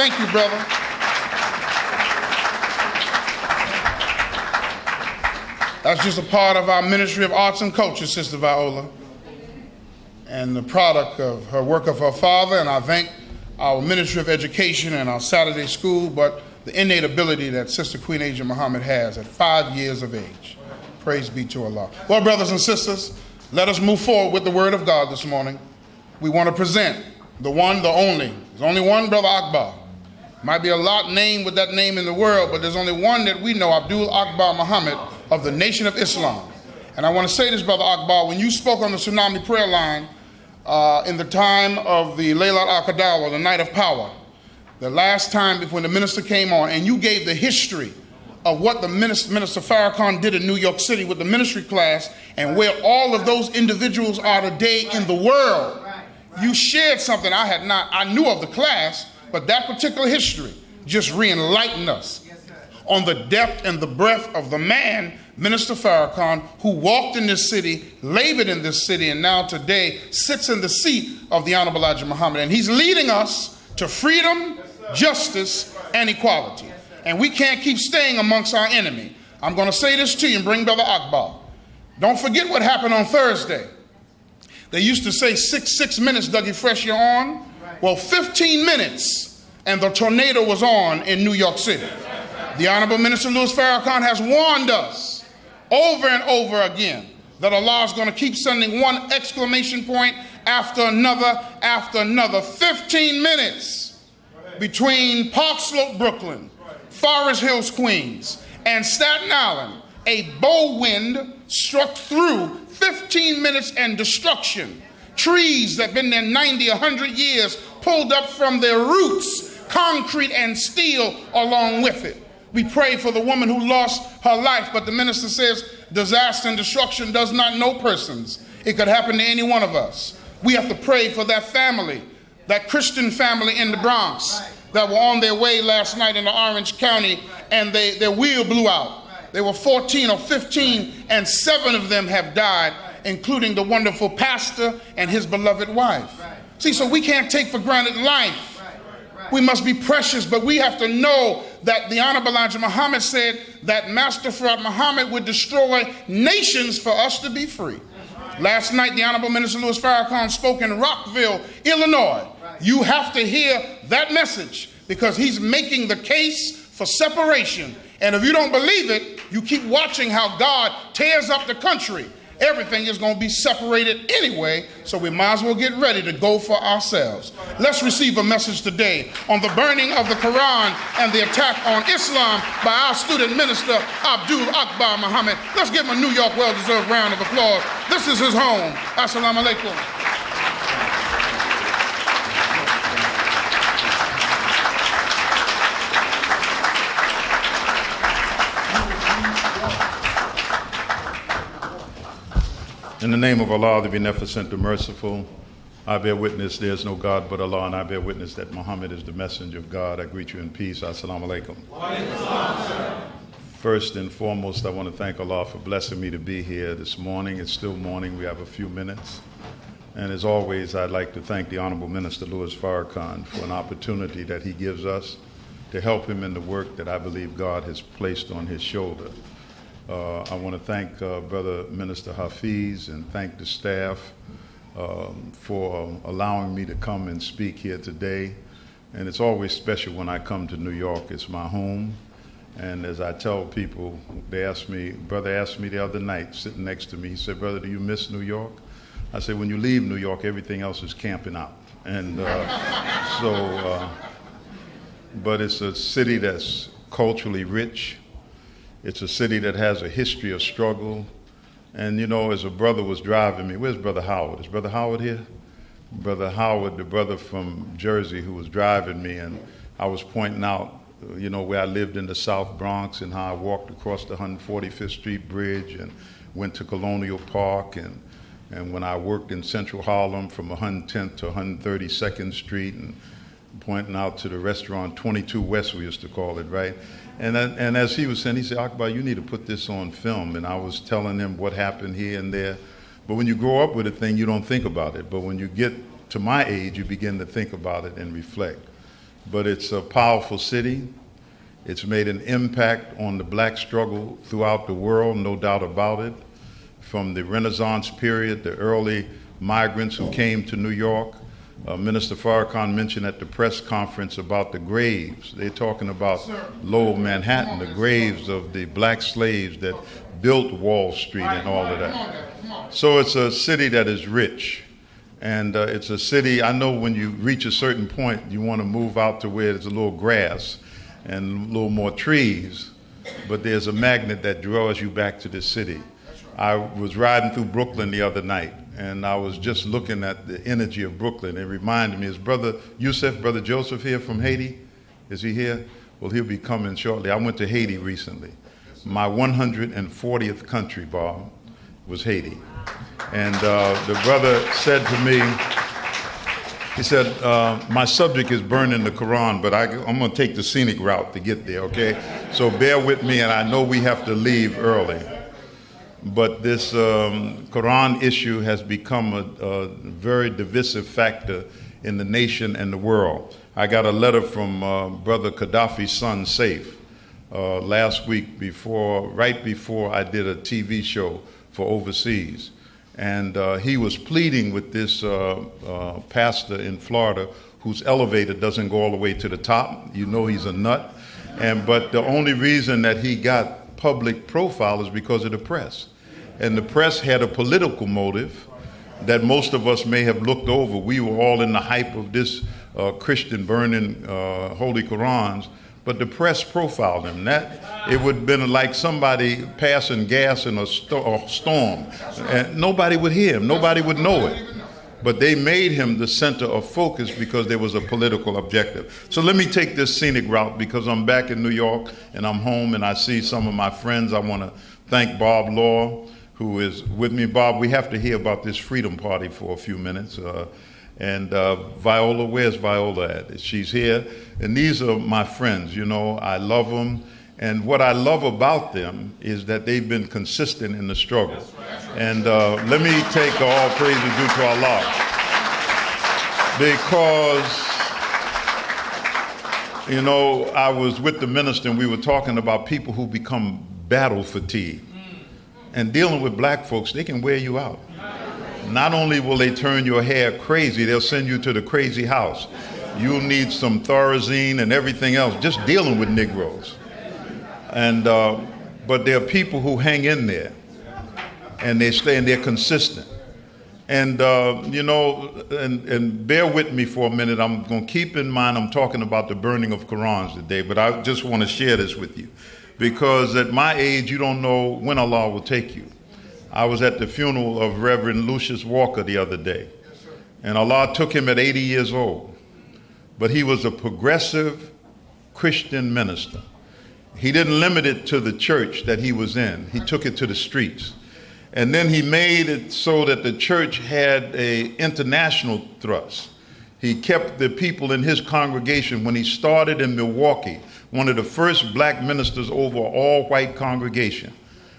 Thank you, brother. That's just a part of our Ministry of Arts and Culture, Sister Viola, and the product of her work of her father. And I thank our Ministry of Education and our Saturday school, but the innate ability that Sister Queen Asia Muhammad has at 5 years of age. Praise be to Allah. Well, brothers and sisters, let us move forward with the word of God this morning. We want to present the one, the only. There's only one, Brother Akbar. Might be a lot named with that name in the world, but there's only one that we know, Abdul Akbar Muhammad of the Nation of Islam. And I want to say this, Brother Akbar, when you spoke on the tsunami prayer line in the time of the Laylat al-Qadar, or the Night of Power, the last time before the minister came on, and you gave the history of what the Minister Farrakhan did in New York City with the ministry class and where all of those individuals are today in the world. You shared something I knew of the class, but that particular history just re-enlightened us on the depth and the breadth of the man, Minister Farrakhan, who walked in this city, labored in this city, and now today sits in the seat of the Honorable Elijah Muhammad. And he's leading us to freedom, justice, and equality. And we can't keep staying amongst our enemy. I'm going to say this to you and bring Brother Akbar. Don't forget what happened on Thursday. They used to say 6 minutes, Dougie Fresh, you're on. Well, 15 minutes, and the tornado was on in New York City. The Honorable Minister Louis Farrakhan has warned us over and over again that Allah is going to keep sending one exclamation point after another. 15 minutes between Park Slope, Brooklyn, Forest Hills, Queens, and Staten Island. A bow wind struck through. 15 minutes and destruction. Trees that have been there 90, 100 years pulled up from their roots, concrete and steel along with it. We pray for the woman who lost her life, but the minister says disaster and destruction does not know persons. It could happen to any one of us. We have to pray for that family, that Christian family in the Bronx that were on their way last night in Orange County and their wheel blew out. They were 14 or 15 and 7 of them have died, including the wonderful pastor and his beloved wife. See, so we can't take for granted life. We must be precious, but we have to know that the Honorable Elijah Muhammad said that Master Farad Muhammad would destroy nations for us to be free. Last night, the Honorable Minister Louis Farrakhan spoke in Rockville, Illinois. You have to hear that message because he's making the case for separation. And if you don't believe it, you keep watching how God tears up the country. Everything is going to be separated anyway, so we might as well get ready to go for ourselves. Let's receive a message today on the burning of the Quran and the attack on Islam by our student minister, Abdul Akbar Muhammad. Let's give him a New York well-deserved round of applause. This is his home. Assalamu alaikum. In the name of Allah, the Beneficent, the Merciful, I bear witness there is no God but Allah, and I bear witness that Muhammad is the messenger of God. I greet you in peace. Assalamu alaikum. First and foremost, I want to thank Allah for blessing me to be here this morning. It's still morning. We have a few minutes. And as always, I'd like to thank the Honorable Minister Louis Farrakhan for an opportunity that he gives us to help him in the work that I believe God has placed on his shoulder. I want to thank Brother Minister Hafiz and thank the staff for allowing me to come and speak here today. And it's always special when I come to New York. It's my home. And as I tell people, Brother asked me the other night, sitting next to me, he said, "Brother, do you miss New York?" I said, "When you leave New York, everything else is camping out." And but it's a city that's culturally rich. It's a city that has a history of struggle. And, you know, as a brother was driving me, where's Brother Howard? Is Brother Howard here? Brother Howard, the brother from Jersey who was driving me, and I was pointing out, you know, where I lived in the South Bronx and how I walked across the 145th Street Bridge and went to Colonial Park, and when I worked in Central Harlem from 110th to 132nd Street, and pointing out to the restaurant 22 West, we used to call it, right? And as he was saying, he said, "Akbar, you need to put this on film." And I was telling him what happened here and there. But when you grow up with a thing, you don't think about it. But when you get to my age, you begin to think about it and reflect. but it's a powerful city. It's made an impact on the black struggle throughout the world, no doubt about it. From the Renaissance period, the early migrants who came to New York. Minister Farrakhan mentioned at the press conference about the graves. They're talking about Lower Manhattan, the graves of the black slaves that built Wall Street and all of that. So it's a city that is rich. And it's a city, I know when you reach a certain point, you want to move out to where there's a little grass and a little more trees, but there's a magnet that draws you back to this city. I was riding through Brooklyn the other night, and I was just looking at the energy of Brooklyn. It reminded me, is Brother Yusuf, Brother Joseph here from Haiti? Is he here? Well, he'll be coming shortly. I went to Haiti recently. My 140th country, Bob, was Haiti. And the brother said to me, he said, my subject is burning the Quran, but I'm going to take the scenic route to get there, okay? So bear with me, and I know we have to leave early. But this Quran issue has become a very divisive factor in the nation and the world. I got a letter from Brother Gaddafi's son, Saif, last week right before I did a TV show for overseas. And he was pleading with this pastor in Florida whose elevator doesn't go all the way to the top. You know he's a nut. But the only reason that he got public profile is because of the press. And the press had a political motive that most of us may have looked over. We were all in the hype of this Christian burning Holy Qurans, but the press profiled him. It would have been like somebody passing gas in a storm, and nobody would hear him, nobody would know it. But they made him the center of focus because there was a political objective. So let me take this scenic route because I'm back in New York and I'm home and I see some of my friends. I want to thank Bob Law, who is with me. Bob, we have to hear about this Freedom Party for a few minutes. And Viola, where's Viola at? She's here. And these are my friends, you know, I love them. And what I love about them is that they've been consistent in the struggle. And let me take all praise due to Allah. Because, you know, I was with the minister and we were talking about people who become battle fatigued. And dealing with black folks, they can wear you out. Not only will they turn your hair crazy, they'll send you to the crazy house. You'll need some Thorazine and everything else, just dealing with Negroes. And but there are people who hang in there, and they stay and they're consistent. And you know, and bear with me for a minute. I'm going to keep in mind I'm talking about the burning of Qurans today, but I just want to share this with you, because at my age, you don't know when Allah will take you. I was at the funeral of Reverend Lucius Walker the other day, and Allah took him at 80 years old. But he was a progressive Christian minister. He didn't limit it to the church that he was in. He took it to the streets. And then he made it so that the church had an international thrust. He kept the people in his congregation. When he started in Milwaukee, one of the first black ministers over an all-white congregation.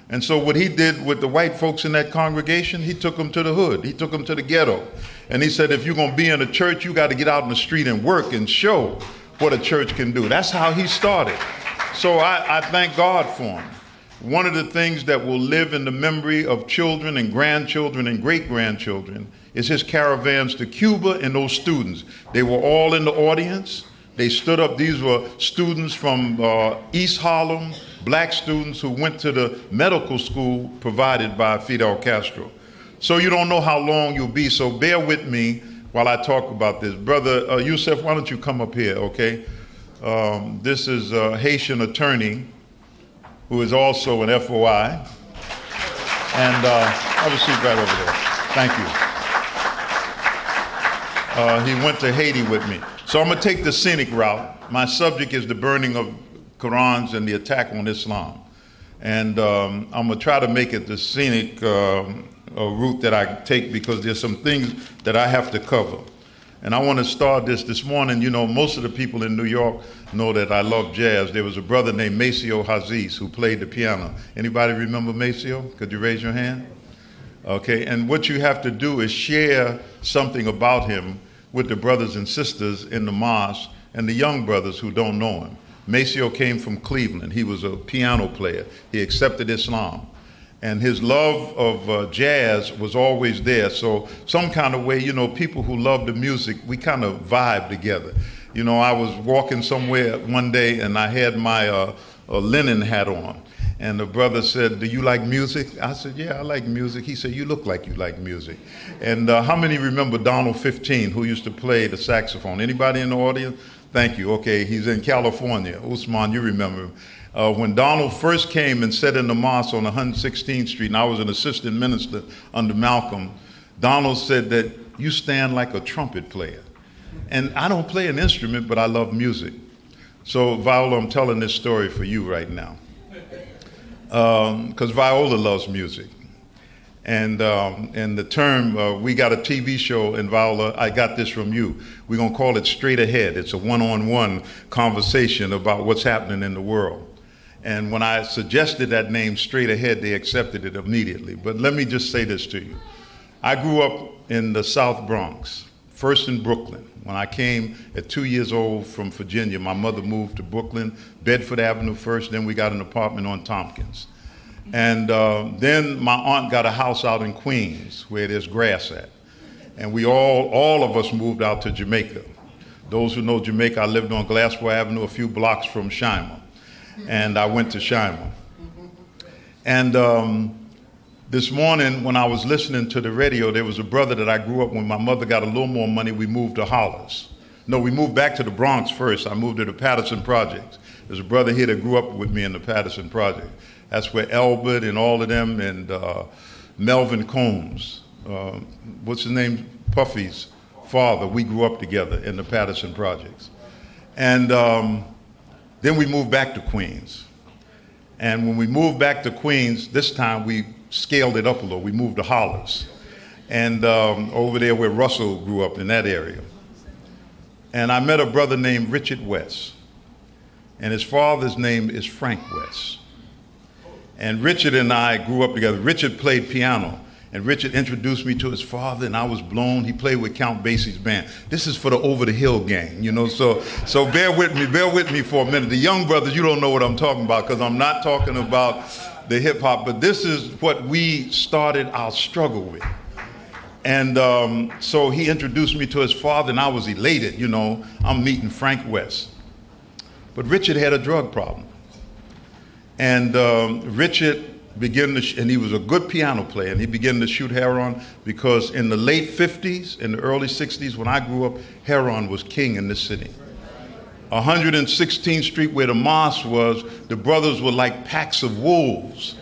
And so what he did with the white folks in that congregation, he took them to the hood. He took them to the ghetto. And he said, if you're going to be in a church, you got to get out in the street and work and show what a church can do. That's how he started. So I thank God for him. One of the things that will live in the memory of children and grandchildren and great-grandchildren is his caravans to Cuba and those students. They were all in the audience. They stood up. These were students from East Harlem, black students who went to the medical school provided by Fidel Castro. So you don't know how long you'll be, so bear with me while I talk about this. Brother Yusuf, why don't you come up here, okay? This is a Haitian attorney who is also an FOI. And have a seat right over there. Thank you. He went to Haiti with me. So I'm going to take the scenic route. My subject is the burning of Qurans and the attack on Islam. And I'm going to try to make it the scenic route that I take because there's some things that I have to cover. And I want to start this morning. You know, most of the people in New York know that I love jazz. There was a brother named Maceo Haziz who played the piano. Anybody remember Maceo? Could you raise your hand? Okay, and what you have to do is share something about him with the brothers and sisters in the mosque and the young brothers who don't know him. Maceo came from Cleveland. He was a piano player. He accepted Islam. And his love of jazz was always there. So some kind of way, you know, people who love the music, we kind of vibe together. You know, I was walking somewhere one day and I had my linen hat on. And the brother said, "Do you like music?" I said, "Yeah, I like music." He said, "You look like you like music." And how many remember Donald 15, who used to play the saxophone? Anybody in the audience? Thank you. Okay, he's in California. Usman, you remember him. When Donald first came and sat in the mosque on 116th Street, and I was an assistant minister under Malcolm, Donald said that you stand like a trumpet player. And I don't play an instrument, but I love music. So Viola, I'm telling this story for you right now. Because Viola loves music. And the term, we got a TV show, and Viola, I got this from you. We're going to call it Straight Ahead. It's a one-on-one conversation about what's happening in the world. And when I suggested that name, Straight Ahead, they accepted it immediately. But let me just say this to you. I grew up in the South Bronx, first in Brooklyn. When I came at 2 years old from Virginia, my mother moved to Brooklyn, Bedford Avenue first, then we got an apartment on Tompkins. And then my aunt got a house out in Queens where there's grass at. And we all of us moved out to Jamaica. Those who know Jamaica, I lived on Glasswell Avenue, a few blocks from Shimer. And I went to Shimer. And this morning when I was listening to the radio, there was a brother that I grew up when my mother got a little more money, we moved to Hollis. No, we moved back to the Bronx first. I moved to the Patterson Projects. There's a brother here that grew up with me in the Patterson Project. That's where Albert and all of them and Melvin Combs, what's his name? Puffy's father, we grew up together in the Patterson Projects. And then we moved back to Queens. And when we moved back to Queens, this time we scaled it up a little. We moved to Hollis. And over there where Russell grew up in that area. And I met a brother named Richard West. And his father's name is Frank West. And Richard and I grew up together. Richard played piano. And Richard introduced me to his father, and I was blown. He played with Count Basie's band. This is for the Over the Hill gang, you know, so bear with me for a minute. The young brothers, you don't know what I'm talking about, because I'm not talking about the hip hop, but this is what we started our struggle with. And so he introduced me to his father, and I was elated, you know, I'm meeting Frank West. But Richard had a drug problem. And Richard began to, and he was a good piano player, and he began to shoot heroin because in the late 50s, in the early 60s, when I grew up, heroin was king in this city. 116th Street, where the mosque was, the brothers were like packs of wolves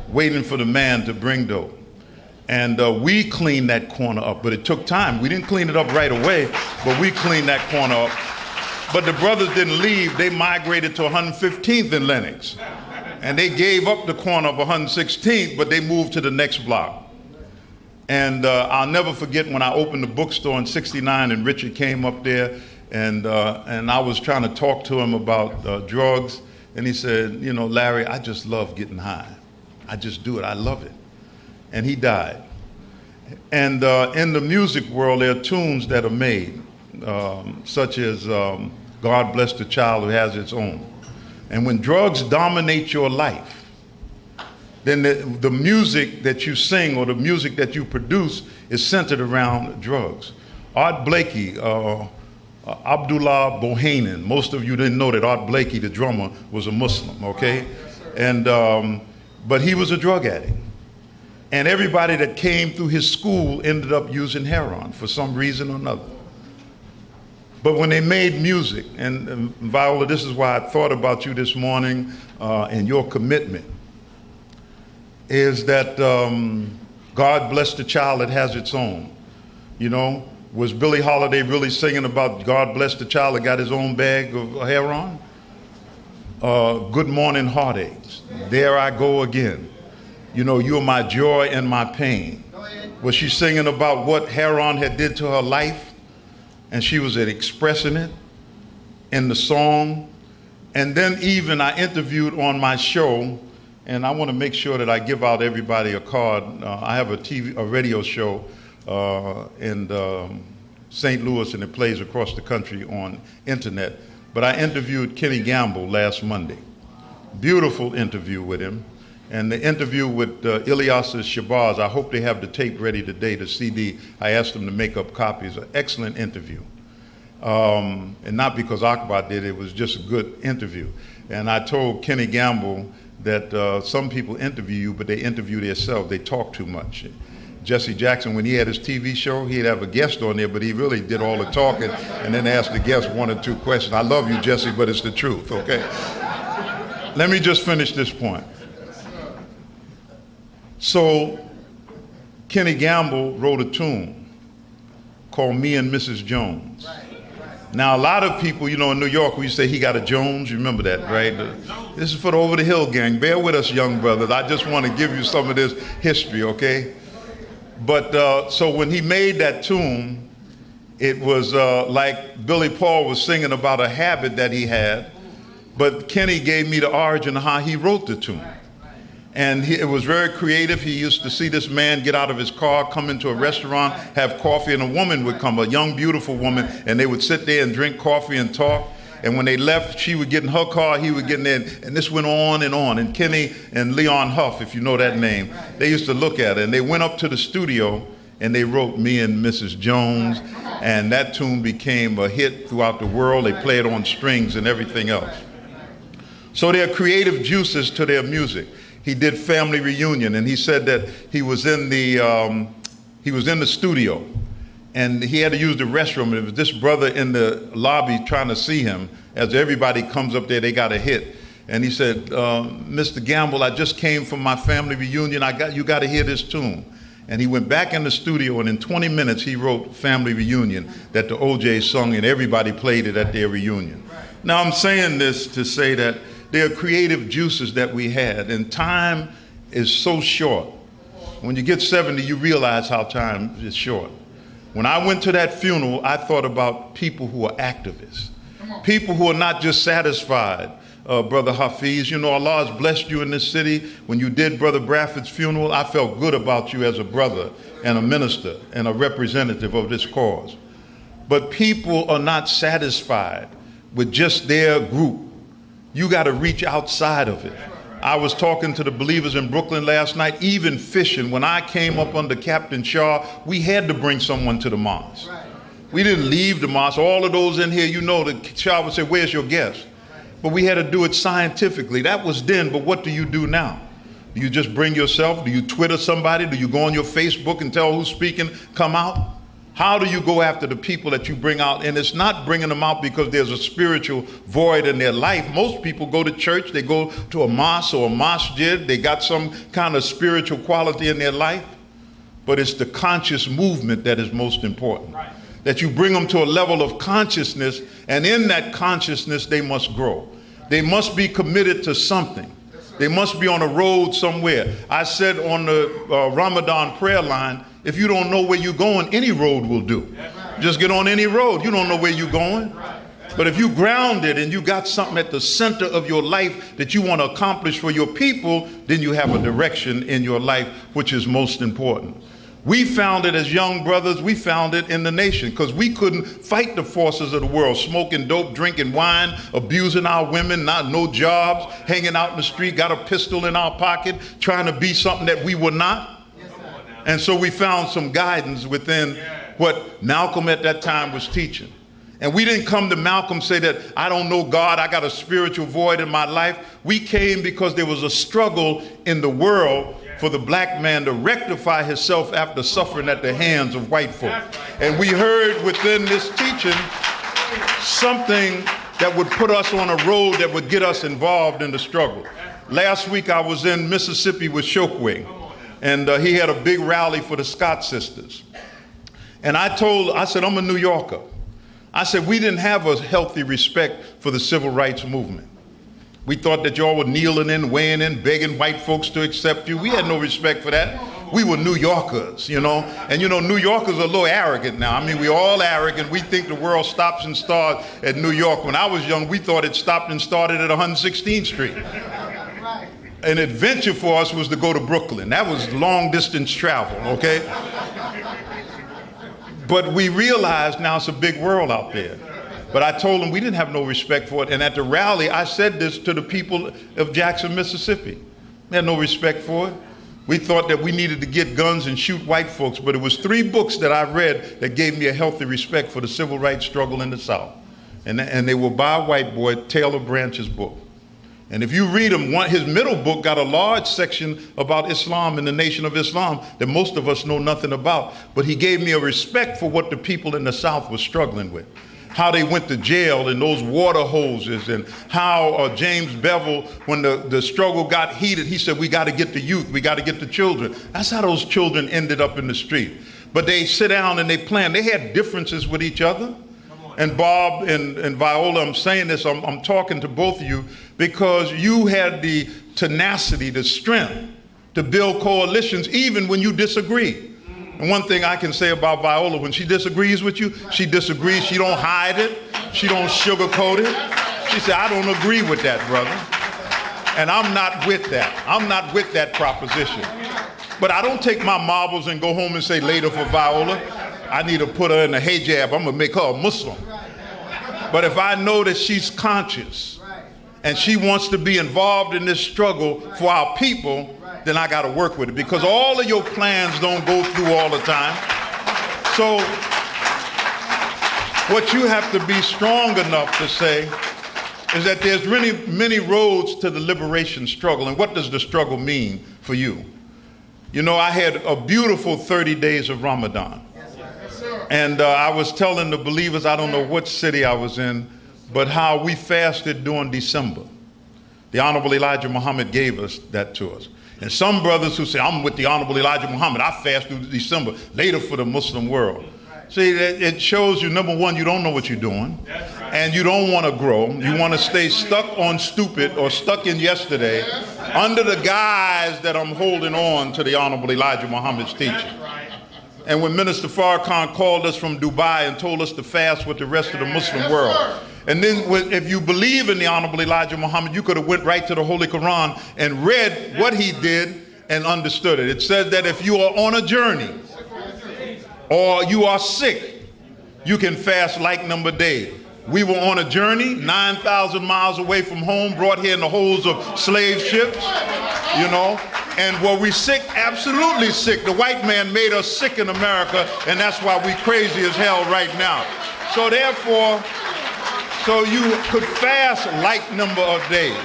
waiting for the man to bring dope. And we cleaned that corner up, but it took time. We didn't clean it up right away, but we cleaned that corner up. But the brothers didn't leave. They migrated to 115th in Lenox. And they gave up the corner of 116th, but they moved to the next block. And I'll never forget when I opened the bookstore in 69 and Richard came up there and I was trying to talk to him about drugs. And he said, you know, Larry, I just love getting high. I just do it. I love it. And he died. And in the music world, there are tunes that are made, such as God Bless the Child Who Has Its Own. And when drugs dominate your life, then the music that you sing or the music that you produce is centered around drugs. Art Blakey, Abdullah Bohannon, most of you didn't know that Art Blakey, the drummer, was a Muslim, okay? And but he was a drug addict. And everybody that came through his school ended up using heroin for some reason or another. But when they made music, and Viola, this is why I thought about you this morning and your commitment, is that God bless the child that has its own. You know, was Billie Holiday really singing about God bless the child that got his own bag of heroin? Good morning, heartaches. There I go again. You know, you're my joy and my pain. Was she singing about what heroin had did to her life? And she was expressing it in the song. And then even I interviewed on my show, and I want to make sure that I give out everybody a card. I have a radio show, and St. Louis, and it plays across the country on internet. But I interviewed Kenny Gamble last Monday. Beautiful interview with him. And the interview with Ilyasah Shabazz, I hope they have the tape ready today, the CD. I asked them to make up copies. An excellent interview. And not because Akbar did it, it was just a good interview. And I told Kenny Gamble that some people interview you, but they interview themselves. They talk too much. Jesse Jackson, when he had his TV show, he'd have a guest on there, but he really did all the talking and then ask the guest one or two questions. I love you, Jesse, but it's the truth, okay? Let me just finish this point. So, Kenny Gamble wrote a tune called Me and Mrs. Jones. Now, a lot of people, you know, in New York, we say he got a Jones. You remember that, right? This is for the Over the Hill gang. Bear with us, young brothers. I just want to give you some of this history, okay? But so when he made that tune, it was like Billy Paul was singing about a habit that he had, but Kenny gave me the origin of how he wrote the tune. And it was very creative. He used to see this man get out of his car, come into a restaurant, have coffee, and a woman would come, a young, beautiful woman, and they would sit there and drink coffee and talk. And when they left, she would get in her car, he would get in there, and this went on. And Kenny and Leon Huff, if you know that name, they used to look at it. And they went up to the studio, and they wrote Me and Mrs. Jones, and that tune became a hit throughout the world. They play it on strings and everything else. So there are creative juices to their music. He did Family Reunion, and he said that he was in the studio, and he had to use the restroom. And it was this brother in the lobby trying to see him. As everybody comes up there, they got a hit. And he said, Mr. Gamble, I just came from my family reunion. You got to hear this tune. And he went back in the studio, and in 20 minutes, he wrote Family Reunion that the OJs sung, and everybody played it at their reunion. Now, I'm saying this to say that there are creative juices that we had, and time is so short. When you get 70, you realize how time is short. When I went to that funeral, I thought about people who are activists, people who are not just satisfied. Brother Hafiz, you know, Allah has blessed you in this city. When you did Brother Bradford's funeral, I felt good about you as a brother and a minister and a representative of this cause. But people are not satisfied with just their group. You got to reach outside of it. I was talking to the believers in Brooklyn last night, even fishing. When I came up under Captain Shaw, we had to bring someone to the mosque. We didn't leave the mosque. All of those in here, you know, the Shaw would say, where's your guest? But we had to do it scientifically. That was then, but what do you do now? Do you just bring yourself? Do you Twitter somebody? Do you go on your Facebook and tell who's speaking, come out? How do you go after the people that you bring out? And it's not bringing them out because there's a spiritual void in their life. Most people go to church, they go to a mosque or a masjid, they got some kind of spiritual quality in their life, but it's the conscious movement that is most important. Right. That you bring them to a level of consciousness, and in that consciousness, they must grow. They must be committed to something. They must be on a road somewhere. I said on the Ramadan prayer line, if you don't know where you're going, any road will do. Just get on any road. You don't know where you're going. But if you grounded and you got something at the center of your life that you want to accomplish for your people, then you have a direction in your life, which is most important. We found it as young brothers, we found it in the nation because we couldn't fight the forces of the world, smoking dope, drinking wine, abusing our women, no jobs, hanging out in the street, got a pistol in our pocket, trying to be something that we were not. And so we found some guidance within what Malcolm at that time was teaching. And we didn't come to Malcolm say that I don't know God, I got a spiritual void in my life. We came because there was a struggle in the world for the black man to rectify himself after suffering at the hands of white folk. And we heard within this teaching something that would put us on a road that would get us involved in the struggle. Last week I was in Mississippi with Chokwe. And he had a big rally for the Scott sisters. And I said, I'm a New Yorker. I said, we didn't have a healthy respect for the civil rights movement. We thought that y'all were kneeling in, weighing in, begging white folks to accept you. We had no respect for that. We were New Yorkers, you know. And, you know, New Yorkers are a little arrogant now. I mean, we're all arrogant. We think the world stops and starts at New York. When I was young, we thought it stopped and started at 116th Street. An adventure for us was to go to Brooklyn. That was long distance travel, okay? But we realize now it's a big world out there. But I told them we didn't have no respect for it. And at the rally, I said this to the people of Jackson, Mississippi. They had no respect for it. We thought that we needed to get guns and shoot white folks, but it was 3 books that I read that gave me a healthy respect for the civil rights struggle in the South. And they were by a white boy, Taylor Branch's book. And if you read them, his middle book got a large section about Islam and the Nation of Islam that most of us know nothing about. But he gave me a respect for what the people in the South were struggling with. How they went to jail in those water hoses, and how James Bevel, when the struggle got heated, he said, we got to get the youth, we got to get the children. That's how those children ended up in the street. But they sit down and they plan. They had differences with each other. And Bob and Viola, I'm saying this, I'm talking to both of you because you had the tenacity, the strength to build coalitions even when you disagree. And one thing I can say about Viola, when she disagrees with you, she disagrees. She don't hide it. She don't sugarcoat it. She said, I don't agree with that, brother. And I'm not with that. I'm not with that proposition. But I don't take my marbles and go home and say later for Viola, I need to put her in a hijab. I'm going to make her a Muslim. But if I know that she's conscious and she wants to be involved in this struggle for our people, then I got to work with it, because all of your plans don't go through all the time. So what you have to be strong enough to say is that there's many roads to the liberation struggle. And what does the struggle mean for you? You know, I had a beautiful 30 days of Ramadan. And I was telling the believers, I don't know what city I was in, but how we fasted during December. The Honorable Elijah Muhammad gave us that to us. And some brothers who say, I'm with the Honorable Elijah Muhammad, I fast through December, later for the Muslim world. See, it shows you, number one, you don't know what you're doing, and you don't want to grow. You want to stay stuck on stupid or stuck in yesterday under the guise that I'm holding on to the Honorable Elijah Muhammad's teaching. And when Minister Farrakhan called us from Dubai and told us to fast with the rest of the Muslim world, and then if you believe in the Honorable Elijah Muhammad, you could have went right to the Holy Quran and read what he did and understood it. It says that if you are on a journey or you are sick, you can fast like number days. We were on a journey 9,000 miles away from home, brought here in the holds of slave ships, you know. And were we sick? Absolutely sick. The white man made us sick in America, and that's why we crazy as hell right now. So therefore, so you could fast like number of days.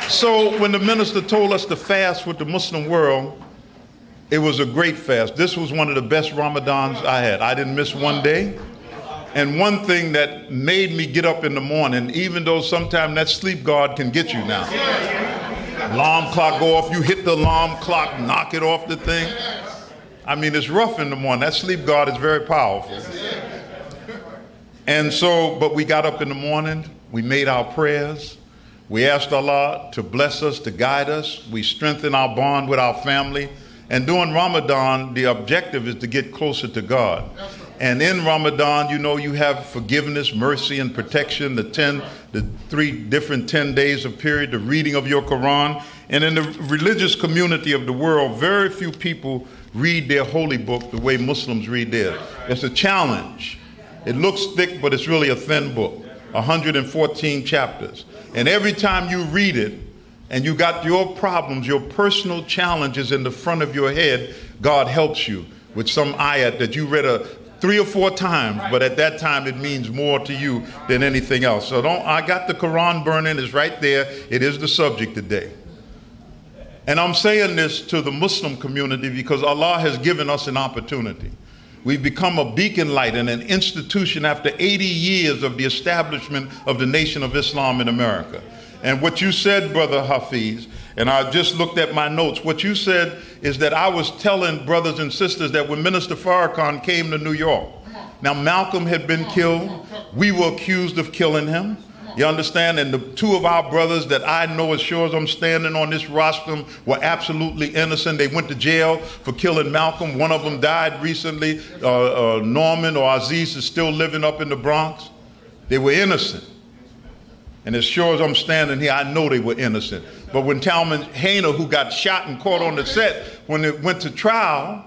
So when the minister told us to fast with the Muslim world, it was a great fast. This was one of the best Ramadans I had. I didn't miss one day. And one thing that made me get up in the morning, even though sometimes that sleep guard can get you now. Alarm clock go off, you hit the alarm clock, knock it off the thing. I mean, it's rough in the morning. That sleep guard is very powerful. And so, but we got up in the morning, we made our prayers. We asked Allah to bless us, to guide us. We strengthened our bond with our family. And during Ramadan, the objective is to get closer to God. And in Ramadan, you know, you have forgiveness, mercy, and protection, the 3 different 10 days of period, the reading of your Quran. And in the religious community of the world, very few people read their holy book the way Muslims read theirs. It's a challenge. It looks thick, but it's really a thin book, 114 chapters. And every time you read it, and you got your problems, your personal challenges in the front of your head, God helps you with some ayat that you read 3 or 4 times, but at that time it means more to you than anything else. So I got the Quran burning, it's right there. It is the subject today. And I'm saying this to the Muslim community because Allah has given us an opportunity. We've become a beacon light and an institution after 80 years of the establishment of the Nation of Islam in America. And what you said, Brother Hafiz, and I just looked at my notes, what you said is that I was telling brothers and sisters that when Minister Farrakhan came to New York, now Malcolm had been killed, we were accused of killing him, you understand? And the 2 of our brothers that I know as sure as I'm standing on this rostrum were absolutely innocent. They went to jail for killing Malcolm. One of them died recently. Norman or Aziz is still living up in the Bronx. They were innocent. And as sure as I'm standing here, I know they were innocent. But when Talman Hayner, who got shot and caught on the set, when it went to trial,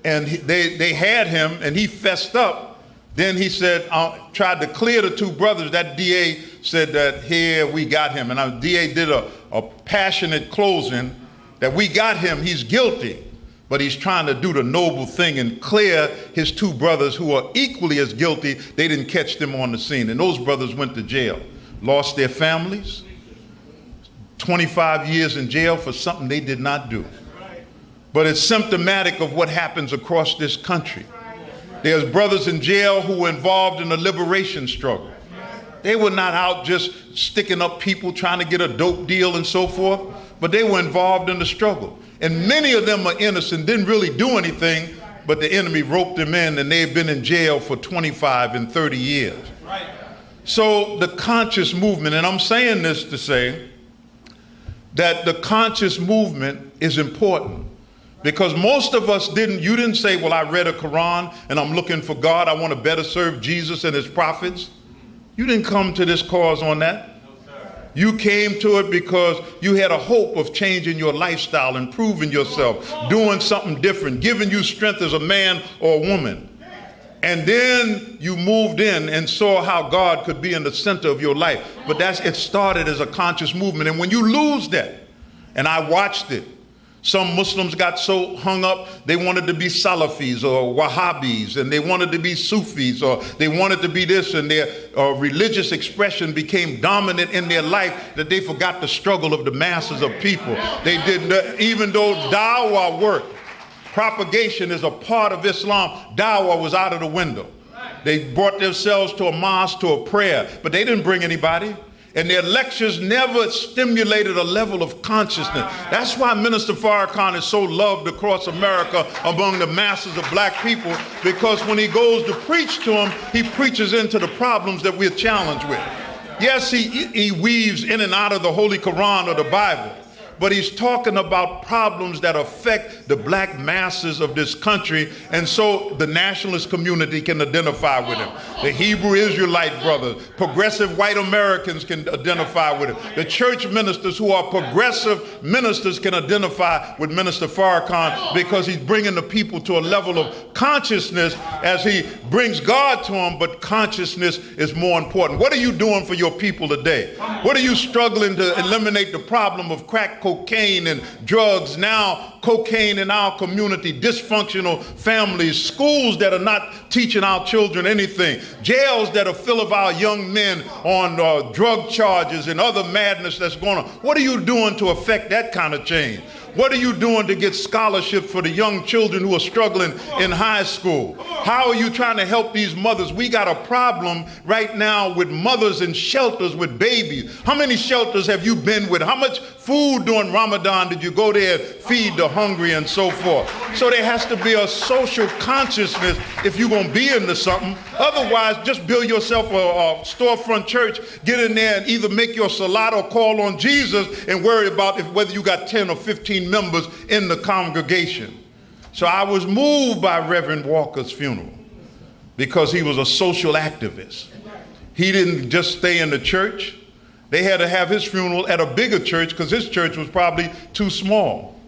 and they had him, and he fessed up. Then he said, tried to clear the two brothers. That DA said that, here, we got him. And our DA did a passionate closing that we got him, he's guilty. But he's trying to do the noble thing and clear his two brothers who are equally as guilty. They didn't catch them on the scene. And those brothers went to jail, lost their families, 25 years in jail for something they did not do. But it's symptomatic of what happens across this country. There's brothers in jail who were involved in the liberation struggle. They were not out just sticking up people trying to get a dope deal and so forth, but they were involved in the struggle. And many of them are innocent, didn't really do anything, but the enemy roped them in, and they've been in jail for 25 and 30 years. So the conscious movement, and I'm saying this to say that the conscious movement is important. Because most of us you didn't say, well, I read a Quran and I'm looking for God. I want to better serve Jesus and his prophets. You didn't come to this cause on that. You came to it because you had a hope of changing your lifestyle, improving yourself, doing something different, giving you strength as a man or a woman. And then you moved in and saw how God could be in the center of your life. But it started as a conscious movement. And when you lose that, and I watched it, some Muslims got so hung up, they wanted to be Salafis or Wahhabis, and they wanted to be Sufis, or they wanted to be this, and their religious expression became dominant in their life that they forgot the struggle of the masses of people. They didn't, even though dawah work, propagation is a part of Islam, dawah was out of the window. They brought themselves to a mosque, to a prayer, but they didn't bring anybody. And their lectures never stimulated a level of consciousness. That's why Minister Farrakhan is so loved across America among the masses of black people, because when he goes to preach to them, he preaches into the problems that we're challenged with. Yes, he weaves in and out of the Holy Quran or the Bible, but he's talking about problems that affect the black masses of this country, and so the nationalist community can identify with him. The Hebrew Israelite brothers, progressive white Americans can identify with him. The church ministers who are progressive ministers can identify with Minister Farrakhan, because he's bringing the people to a level of consciousness as he brings God to them, but consciousness is more important. What are you doing for your people today? What are you struggling to eliminate the problem of crack cocaine and drugs, now cocaine in our community, dysfunctional families, schools that are not teaching our children anything, jails that are full of our young men on drug charges and other madness that's going on. What are you doing to affect that kind of change? What are you doing to get scholarships for the young children who are struggling in high school? How are you trying to help these mothers? We got a problem right now with mothers in shelters with babies. How many shelters have you been with? How much food during Ramadan did you go there and feed the hungry and so forth? So there has to be a social consciousness if you're going to be into something. Otherwise, just build yourself a storefront church, get in there and either make your salat or call on Jesus and worry about whether you got 10 or 15 members in the congregation. So I was moved by Reverend Walker's funeral because he was a social activist. He didn't just stay in the church. They had to have his funeral at a bigger church because his church was probably too small.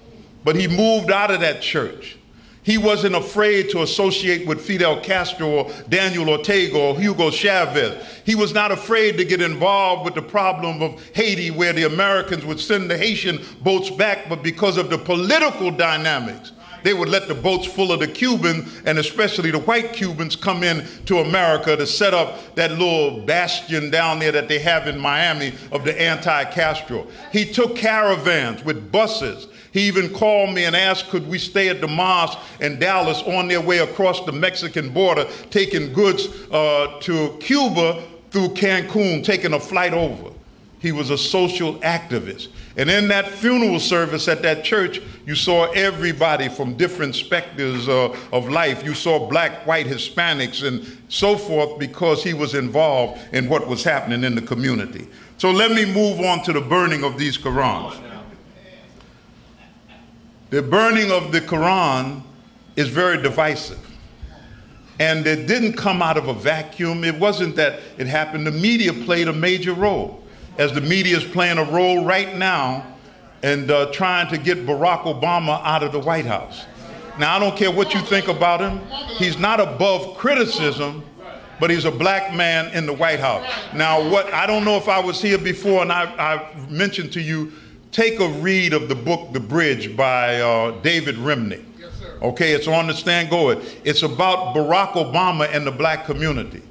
But he moved out of that church. He wasn't afraid to associate with Fidel Castro or Daniel Ortega or Hugo Chavez. He was not afraid to get involved with the problem of Haiti, where the Americans would send the Haitian boats back, but because of the political dynamics, they would let the boats full of the Cubans, and especially the white Cubans, come in to America to set up that little bastion down there that they have in Miami of the anti-Castro. He took caravans with buses. He even called me and asked, could we stay at the mosque in Dallas on their way across the Mexican border, taking goods to Cuba through Cancun, taking a flight over. He was a social activist. And in that funeral service at that church, you saw everybody from different specters of life. You saw black, white, Hispanics, and so forth, because he was involved in what was happening in the community. So let me move on to the burning of these Qurans. The burning of the Quran is very divisive. And it didn't come out of a vacuum. It wasn't that it happened. The media played a major role, as the media is playing a role right now and trying to get Barack Obama out of the White House. Now, I don't care what you think about him. He's not above criticism, but he's a black man in the White House. Now, what I don't know if I was here before, and I mentioned to you, take a read of the book, The Bridge, by David Remnick. Okay, it's on the stand. Go it. It's about Barack Obama and the black community.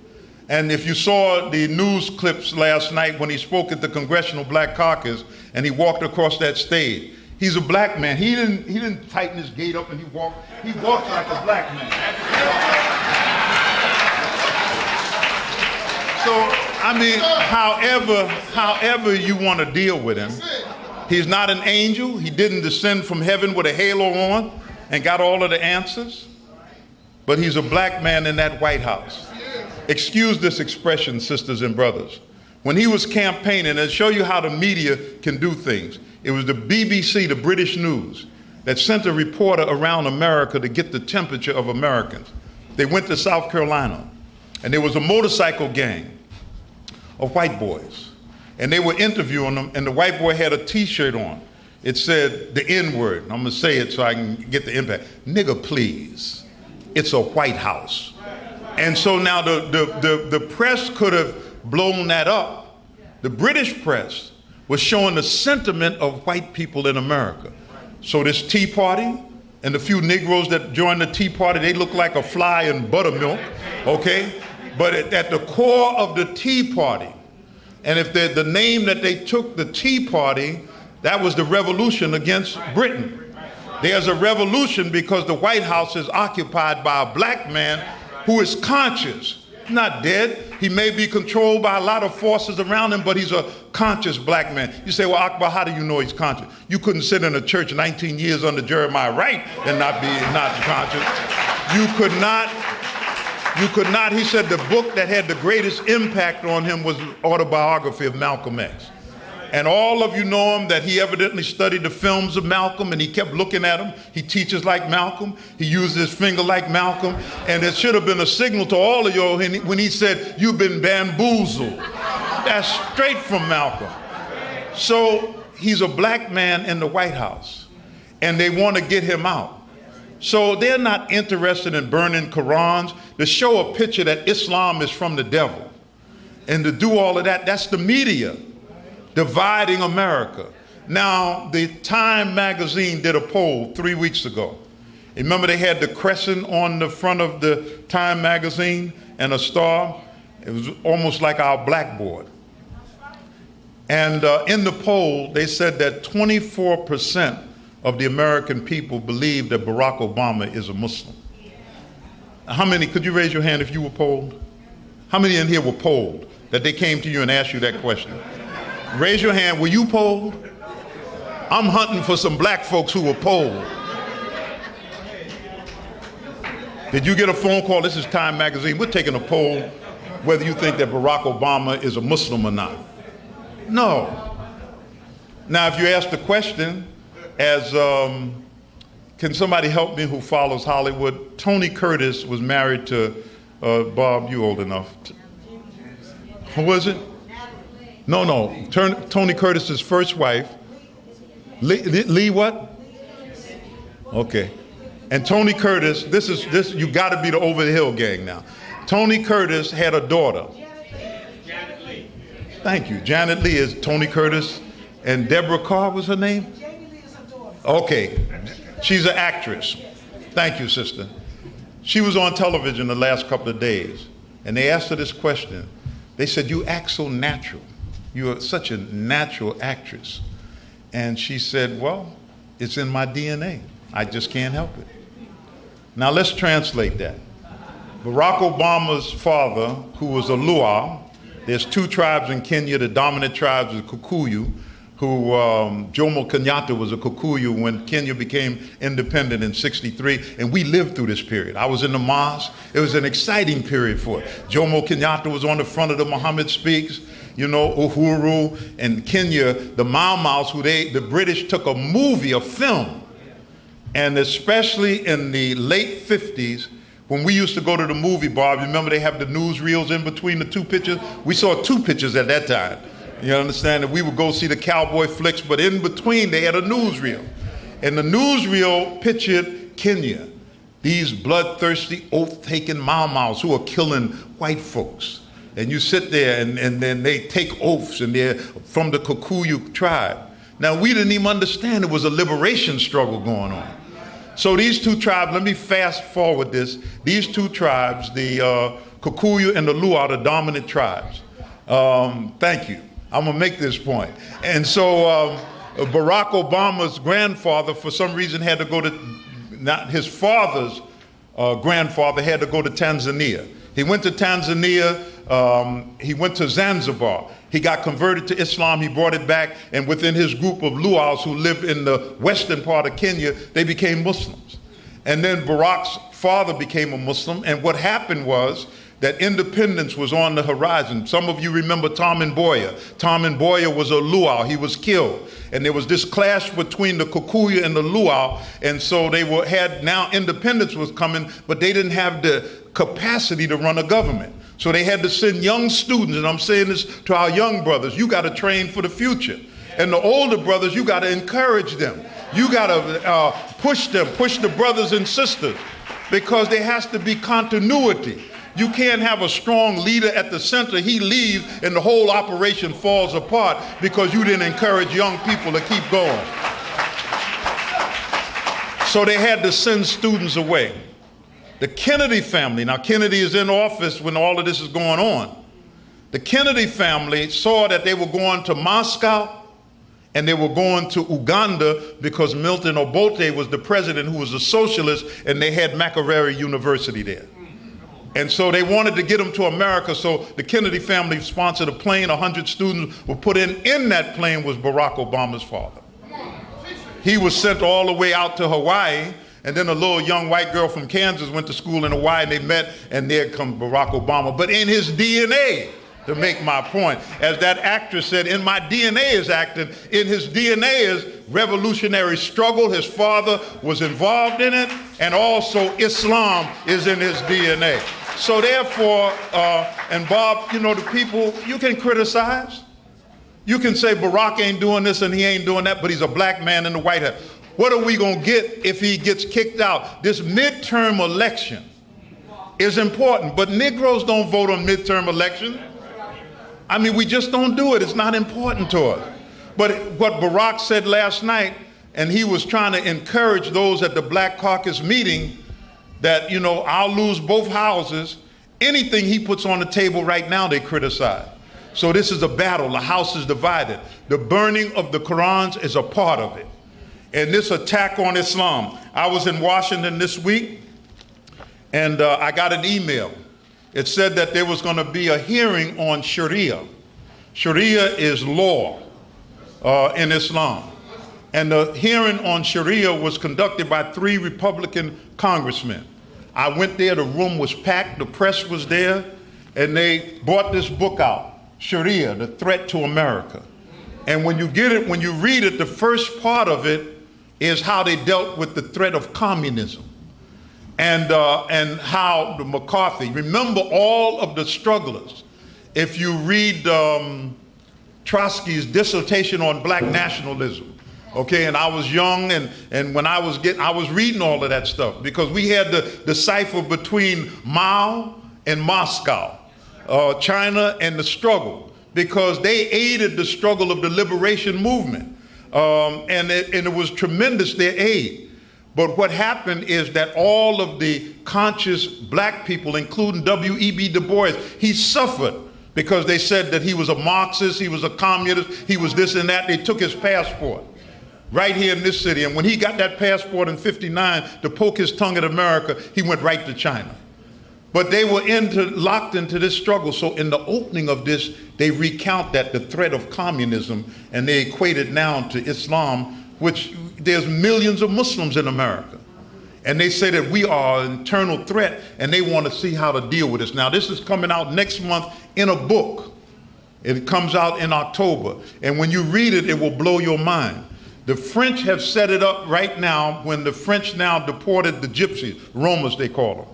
And if you saw the news clips last night when he spoke at the Congressional Black Caucus and he walked across that stage, he's a black man. He didn't tighten his gait up and he walks like a black man. So, I mean, however you want to deal with him, he's not an angel. He didn't descend from heaven with a halo on and got all of the answers. But he's a black man in that White House. Excuse this expression, sisters and brothers. When he was campaigning, and show you how the media can do things, it was the BBC, the British News, that sent a reporter around America to get the temperature of Americans. They went to South Carolina, and there was a motorcycle gang of white boys, and they were interviewing them, and the white boy had a T-shirt on. It said the N-word. I'm gonna say it so I can get the impact. Nigga, please. It's a White House. And so now the press could have blown that up. The British press was showing the sentiment of white people in America. So this Tea Party and the few Negroes that joined the Tea Party, they look like a fly in buttermilk, okay? But at the core of the Tea Party, and if the name that they took, the Tea Party, that was the revolution against Britain. There's a revolution because the White House is occupied by a black man who is conscious, not dead. He may be controlled by a lot of forces around him, but he's a conscious black man. You say, well, Akbar, how do you know he's conscious? You couldn't sit in a church 19 years under Jeremiah Wright and not conscious. You could not, he said the book that had the greatest impact on him was the autobiography of Malcolm X. And all of you know him, that he evidently studied the films of Malcolm and he kept looking at him. He teaches like Malcolm. He uses his finger like Malcolm. And it should have been a signal to all of you when he said, you've been bamboozled. That's straight from Malcolm. So he's a black man in the White House and they want to get him out. So they're not interested in burning Qurans. To show a picture that Islam is from the devil and to do all of that, that's the media dividing America. Now, the Time magazine did a poll 3 weeks ago. Remember they had the crescent on the front of the Time magazine and a star? It was almost like our blackboard. And in the poll, they said that 24% of the American people believe that Barack Obama is a Muslim. How many, could you raise your hand if you were polled? How many in here were polled that they came to you and asked you that question? Raise your hand, were you polled? I'm hunting for some black folks who were polled. Did you get a phone call? This is Time magazine. We're taking a poll whether you think that Barack Obama is a Muslim or not. No. Now, if you ask the question, as can somebody help me who follows Hollywood? Tony Curtis was married to, Bob, you old enough. Who was it? No. Tony Curtis's first wife. Lee what? Okay. And Tony Curtis, this you got to be the Over the Hill gang now. Tony Curtis had a daughter. Janet Lee. Thank you. Janet Lee is Tony Curtis, and Deborah Carr was her name? Okay. She's an actress. Thank you, sister. She was on television the last couple of days, and they asked her this question. They said, you act so natural. You are such a natural actress. And she said, well, it's in my DNA. I just can't help it. Now let's translate that. Barack Obama's father, who was a Luo, there's two tribes in Kenya, the dominant tribes is Kikuyu, who Jomo Kenyatta was a Kikuyu when Kenya became independent in '63, and we lived through this period. I was in the mosque. It was an exciting period for it. Jomo Kenyatta was on the front of the Muhammad Speaks, you know, Uhuru, and Kenya, the Mau Maus, who the British took a movie, a film, and especially in the late 50s, when we used to go to the movie bar, remember they have the newsreels in between the two pictures? We saw two pictures at that time. You understand that we would go see the cowboy flicks, but in between they had a newsreel. And the newsreel pictured Kenya These bloodthirsty, oath-taking Mau-Maus who are killing white folks. And you sit there and then they take oaths and they're from the Kikuyu tribe. Now, we didn't even understand it was a liberation struggle going on. So these two tribes, let me fast forward this. These two tribes, the Kikuyu and the Luo, are the dominant tribes. Thank you. I'm gonna make this point. And so Barack Obama's grandfather, for some reason, had to go to, not his father's grandfather had to go to Tanzania. He went to Tanzania, he went to Zanzibar. He got converted to Islam, he brought it back, and within his group of Luos who lived in the western part of Kenya, they became Muslims. And then Barack's father became a Muslim, and what happened was that independence was on the horizon. Some of you remember Tom Mboya. Tom Mboya was a Luo, he was killed. And there was this clash between the Kikuyu and the Luo, and so they had now independence was coming, but they didn't have the capacity to run a government. So they had to send young students, and I'm saying this to our young brothers, you gotta train for the future. And the older brothers, you gotta encourage them. You gotta push them, push the brothers and sisters, because there has to be continuity. You can't have a strong leader at the center, he leaves and the whole operation falls apart because you didn't encourage young people to keep going. So they had to send students away. The Kennedy family, now Kennedy is in office when all of this is going on. The Kennedy family saw that they were going to Moscow and they were going to Uganda because Milton Obote was the president who was a socialist, and they had Makerere University there. And so they wanted to get them to America, so the Kennedy family sponsored a plane. 100 students were put in. In that plane was Barack Obama's father. He was sent all the way out to Hawaii, and then a little young white girl from Kansas went to school in Hawaii, and they met, and there comes Barack Obama. But in his DNA, to make my point, as that actress said, in my DNA is acting, in his DNA is revolutionary struggle. His father was involved in it, and also Islam is in his DNA. So therefore, and Bob, you know, the people, you can criticize. You can say Barack ain't doing this and he ain't doing that, but he's a black man in the White House. What are we gonna get if he gets kicked out? This midterm election is important, but Negroes don't vote on midterm elections. I mean, we just don't do it. It's not important to us. But what Barack said last night, and he was trying to encourage those at the Black Caucus meeting that, you know, I'll lose both houses. Anything he puts on the table right now, they criticize. So this is a battle. The house is divided. The burning of the Qurans is a part of it. And this attack on Islam. I was in Washington this week, and I got an email. It said that there was going to be a hearing on Sharia. Sharia is law in Islam. And the hearing on Sharia was conducted by 3 Republican congressmen. I went there, the room was packed, the press was there, and they brought this book out, Sharia, The Threat to America. And when you get it, when you read it, the first part of it is how they dealt with the threat of communism. And how the McCarthy, remember all of the strugglers. If you read Trotsky's dissertation on black nationalism, okay, and I was young, and when I was reading all of that stuff, because we had the cipher between Mao and Moscow, China and the struggle, because they aided the struggle of the liberation movement, and it was tremendous, their aid. But what happened is that all of the conscious black people, including W.E.B. Du Bois, he suffered because they said that he was a Marxist, he was a communist, he was this and that. They took his passport right here in this city. And when he got that passport in '59 to poke his tongue at America, he went right to China. But they were locked into this struggle. So in the opening of this, they recount that the threat of communism, and they equate it now to Islam, which there's millions of Muslims in America. And they say that we are an internal threat, and they want to see how to deal with this. Now, this is coming out next month in a book. It comes out in October. And when you read it, it will blow your mind. The French have set it up right now when the French now deported the gypsies, Romas they call them.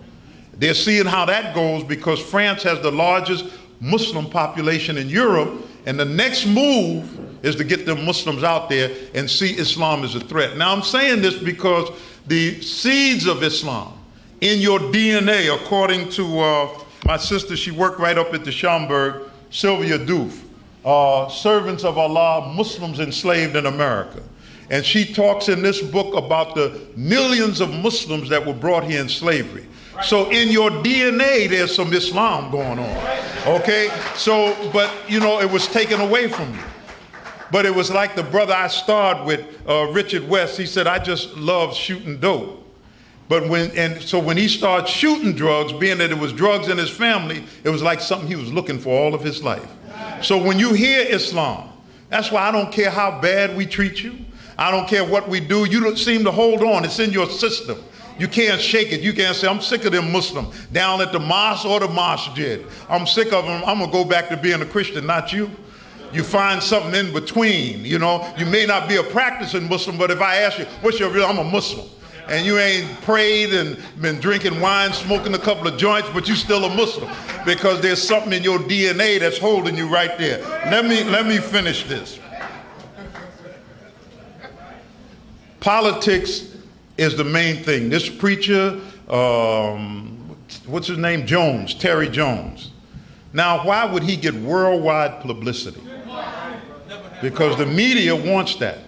They're seeing how that goes because France has the largest Muslim population in Europe, and the next move is to get the Muslims out there and see Islam as a threat. Now I'm saying this because the seeds of Islam in your DNA, according to my sister, she worked right up at the Schaumburg, Sylvia Doof, servants of Allah, Muslims enslaved in America. And she talks in this book about the millions of Muslims that were brought here in slavery. So in your DNA, there's some Islam going on, okay? So, but you know, it was taken away from you. But it was like the brother I starred with, Richard West, he said, I just love shooting dope. But when he started shooting drugs, being that it was drugs in his family, it was like something he was looking for all of his life. So when you hear Islam, that's why I don't care how bad we treat you. I don't care what we do. You don't seem to hold on. It's in your system. You can't shake it. You can't say, I'm sick of them Muslim down at the mosque or the masjid. I'm sick of them. I'm going to go back to being a Christian, not you. You find something in between. You know, you may not be a practicing Muslim, but if I ask you, what's your real, I'm a Muslim. And you ain't prayed and been drinking wine, smoking a couple of joints, but you still a Muslim because there's something in your DNA that's holding you right there. Let me finish this. Politics is the main thing. This preacher, what's his name? Jones, Terry Jones. Now, why would he get worldwide publicity? Because the media wants that.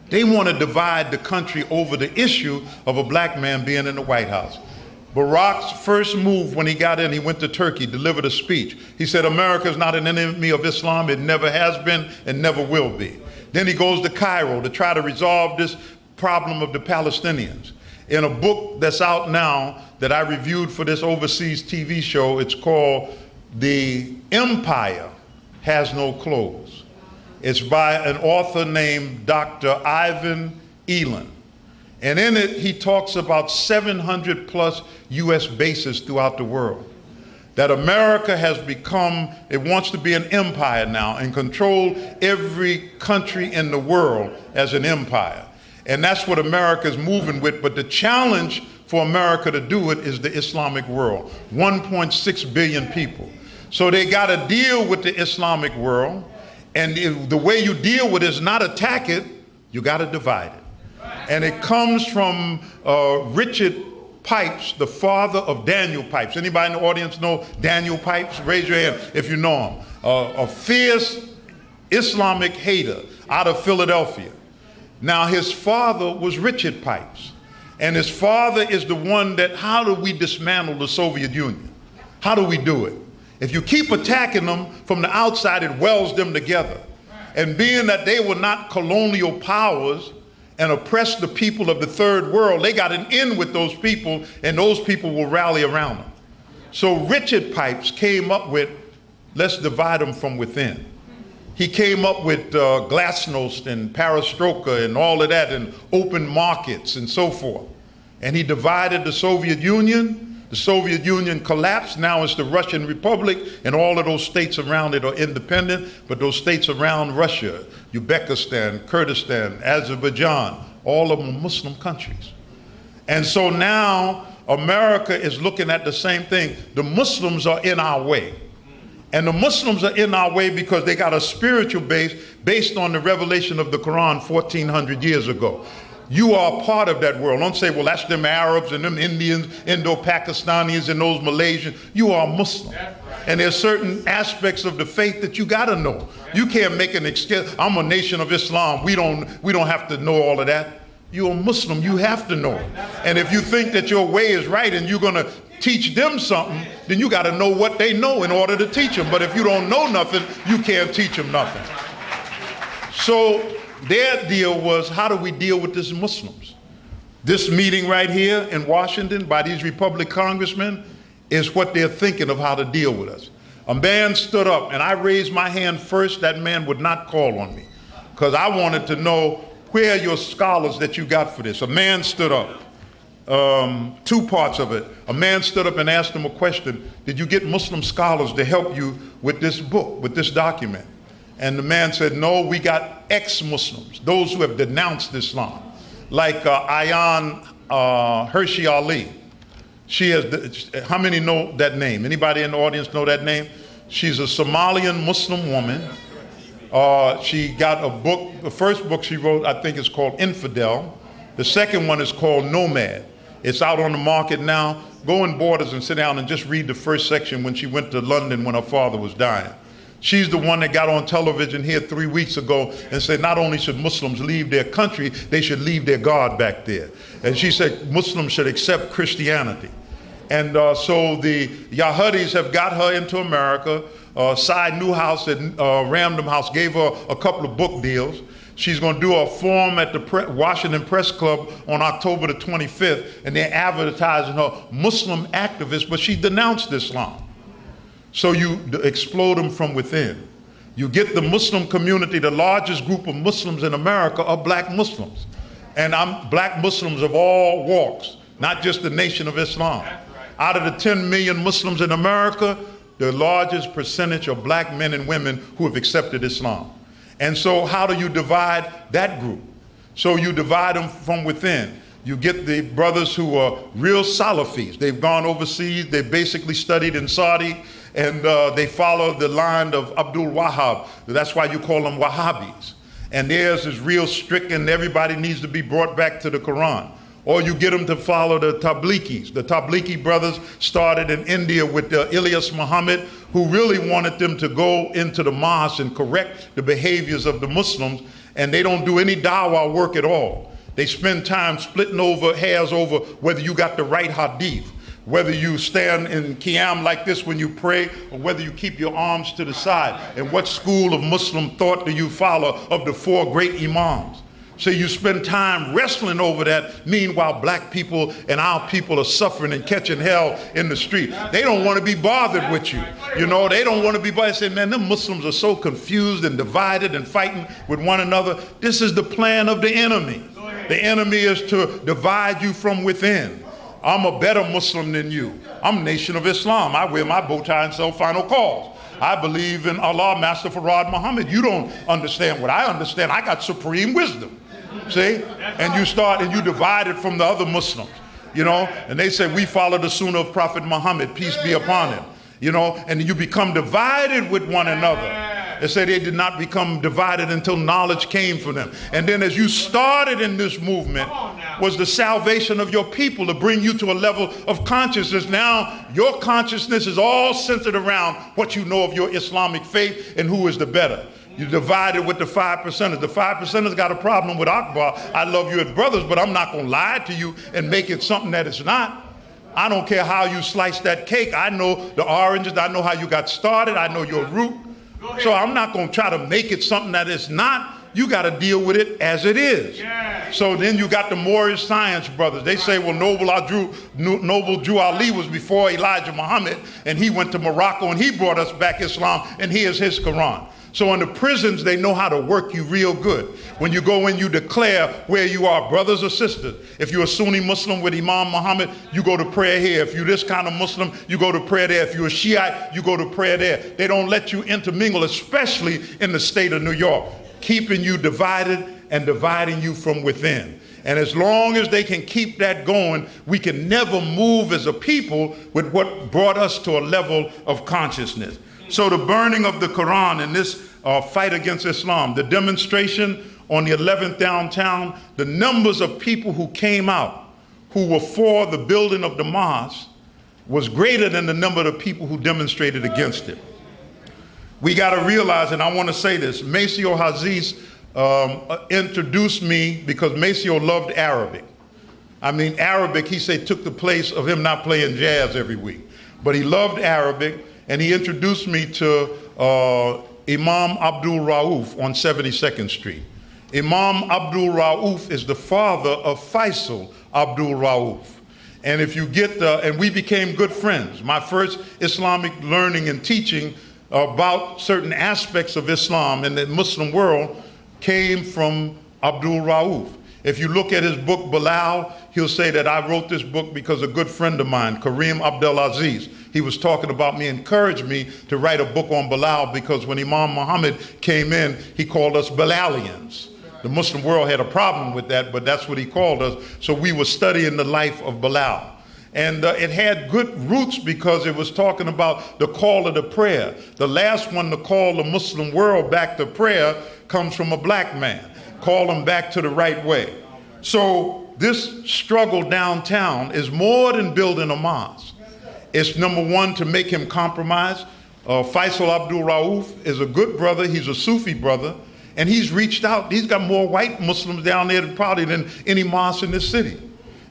They want to divide the country over the issue of a black man being in the White House. Barack's first move when he got in, he went to Turkey, delivered a speech. He said, America is not an enemy of Islam. It never has been and never will be. Then he goes to Cairo to try to resolve this problem of the Palestinians. In a book that's out now that I reviewed for this overseas TV show, it's called The Empire Has No Clothes. It's by an author named Dr. Ivan Elan. And in it, he talks about 700 plus US bases throughout the world. That America has become, it wants to be an empire now and control every country in the world as an empire. And that's what America's moving with. But the challenge for America to do it is the Islamic world, 1.6 billion people. So they got to deal with the Islamic world. And the way you deal with it is not attack it, you got to divide it. And it comes from Richard Pipes, the father of Daniel Pipes. Anybody in the audience know Daniel Pipes? Raise your hand if you know him. A fierce Islamic hater out of Philadelphia. Now his father was Richard Pipes. And his father is the one that, how do we dismantle the Soviet Union? How do we do it? If you keep attacking them from the outside, it welds them together. And being that they were not colonial powers and oppressed the people of the third world, they got an in with those people, and those people will rally around them. So Richard Pipes came up with, let's divide them from within. He came up with glasnost and perestroika and all of that, and open markets and so forth. And he divided the Soviet Union. The Soviet Union collapsed. Now it's the Russian Republic, and all of those states around it are independent, but those states around Russia, Uzbekistan, Kurdistan, Azerbaijan, all of them are Muslim countries. And so now America is looking at the same thing. The Muslims are in our way. And the Muslims are in our way because they got a spiritual base based on the revelation of the Quran 1,400 years ago. You are a part of that world. Don't say, well, that's them Arabs and them Indians, Indo-Pakistanis and those Malaysians. You are Muslim. And there's certain aspects of the faith that you got to know. You can't make an excuse. I'm a nation of Islam. We don't have to know all of that. You're a Muslim. You have to know it. And if you think that your way is right and you're going to teach them something, then you got to know what they know in order to teach them. But if you don't know nothing, you can't teach them nothing. So their deal was, how do we deal with these Muslims? This meeting right here in Washington by these Republican congressmen is what they're thinking of how to deal with us. A man stood up, and I raised my hand first. That man would not call on me because I wanted to know, where are your scholars that you got for this? A man stood up. Two parts of it. A man stood up and asked him a question. Did you get Muslim scholars to help you with this book, with this document? And the man said, no, we got ex-Muslims, those who have denounced Islam, like Ayan Hershey Ali. She has, how many know that name? Anybody in the audience know that name? She's a Somalian Muslim woman. She got a book, the first book she wrote, I think is called Infidel. The second one is called Nomad. It's out on the market now. Go in Borders and sit down and just read the first section when she went to London when her father was dying. She's the one that got on television here 3 weeks ago and said not only should Muslims leave their country, they should leave their God back there. And she said Muslims should accept Christianity. And so the Yahudis have got her into America. Cy Newhouse at Random House gave her a couple of book deals. She's going to do a forum at the Washington Press Club on October the 25th, and they're advertising her Muslim activist, but she denounced Islam. So you explode them from within. You get the Muslim community, the largest group of Muslims in America are black Muslims. And I'm black Muslims of all walks, not just the Nation of Islam. Out of the 10 million Muslims in America, the largest percentage are black men and women who have accepted Islam. And so how do you divide that group? So you divide them from within. You get the brothers who are real Salafis. They've gone overseas. They basically studied in Saudi, and they follow the line of Abdul Wahhab. That's why you call them Wahhabis. And theirs is real strict, and everybody needs to be brought back to the Quran. Or you get them to follow the Tabligis. The Tablighi brothers started in India with Ilyas Muhammad, who really wanted them to go into the mosque and correct the behaviors of the Muslims, and they don't do any dawah work at all. They spend time splitting hairs over whether you got the right hadith, whether you stand in qiyam like this when you pray, or whether you keep your arms to the side, and what school of Muslim thought do you follow of the 4 great imams. So you spend time wrestling over that. Meanwhile, black people and our people are suffering and catching hell in the street. They don't want to be bothered with you. You know, they don't want to be bothered. Say, man, them Muslims are so confused and divided and fighting with one another. This is the plan of the enemy. The enemy is to divide you from within. I'm a better Muslim than you. I'm Nation of Islam. I wear my bow tie and sell final calls. I believe in Allah, Master Farad Muhammad. You don't understand what I understand. I got supreme wisdom. See? And you start and you divide it from the other Muslims, you know, and they say we follow the Sunnah of Prophet Muhammad, peace be upon him, you know, and you become divided with one another. They say they did not become divided until knowledge came for them. And then as you started in this movement was the salvation of your people to bring you to a level of consciousness. Now your consciousness is all centered around what you know of your Islamic faith and who is the better. You divided with the 5%ers. The 5%ers got a problem with Akbar. I love you as brothers, but I'm not going to lie to you and make it something that it's not. I don't care how you slice that cake. I know the oranges. I know how you got started. I know your root. So I'm not going to try to make it something that it's not. You got to deal with it as it is. So then you got the Moorish Science brothers. They say, well, Noble Jew Ali was before Elijah Muhammad, and he went to Morocco, and he brought us back Islam, and here's his Quran. So in the prisons, they know how to work you real good. When you go in, you declare where you are, brothers or sisters. If you're a Sunni Muslim with Imam Muhammad, you go to prayer here. If you're this kind of Muslim, you go to prayer there. If you're a Shiite, you go to prayer there. They don't let you intermingle, especially in the state of New York, keeping you divided and dividing you from within. And as long as they can keep that going, we can never move as a people with what brought us to a level of consciousness. So the burning of the Quran and this fight against Islam, the demonstration on the 11th downtown, the numbers of people who came out who were for the building of the mosque was greater than the number of people who demonstrated against it. We got to realize, and I want to say this, Maceo Haziz introduced me because Maceo loved Arabic. I mean, Arabic, he said, took the place of him not playing jazz every week. But he loved Arabic. And he introduced me to Imam Abdul Rauf on 72nd Street. Imam Abdul Rauf is the father of Faisal Abdul Rauf. And if you get and we became good friends. My first Islamic learning and teaching about certain aspects of Islam in the Muslim world came from Abdul Rauf. If you look at his book, Bilal, he'll say that I wrote this book because a good friend of mine, Kareem Abdelaziz, he was talking about me, encouraged me to write a book on Bilal because when Imam Muhammad came in, he called us Bilalians. The Muslim world had a problem with that, but that's what he called us. So we were studying the life of Bilal. And it had good roots because it was talking about the call of the prayer. The last one to call the Muslim world back to prayer comes from a black man. Call them back to the right way. So this struggle downtown is more than building a mosque. It's number one, to make him compromise. Faisal Abdul Rauf is a good brother. He's a Sufi brother. And he's reached out. He's got more white Muslims down there probably than any mosque in this city.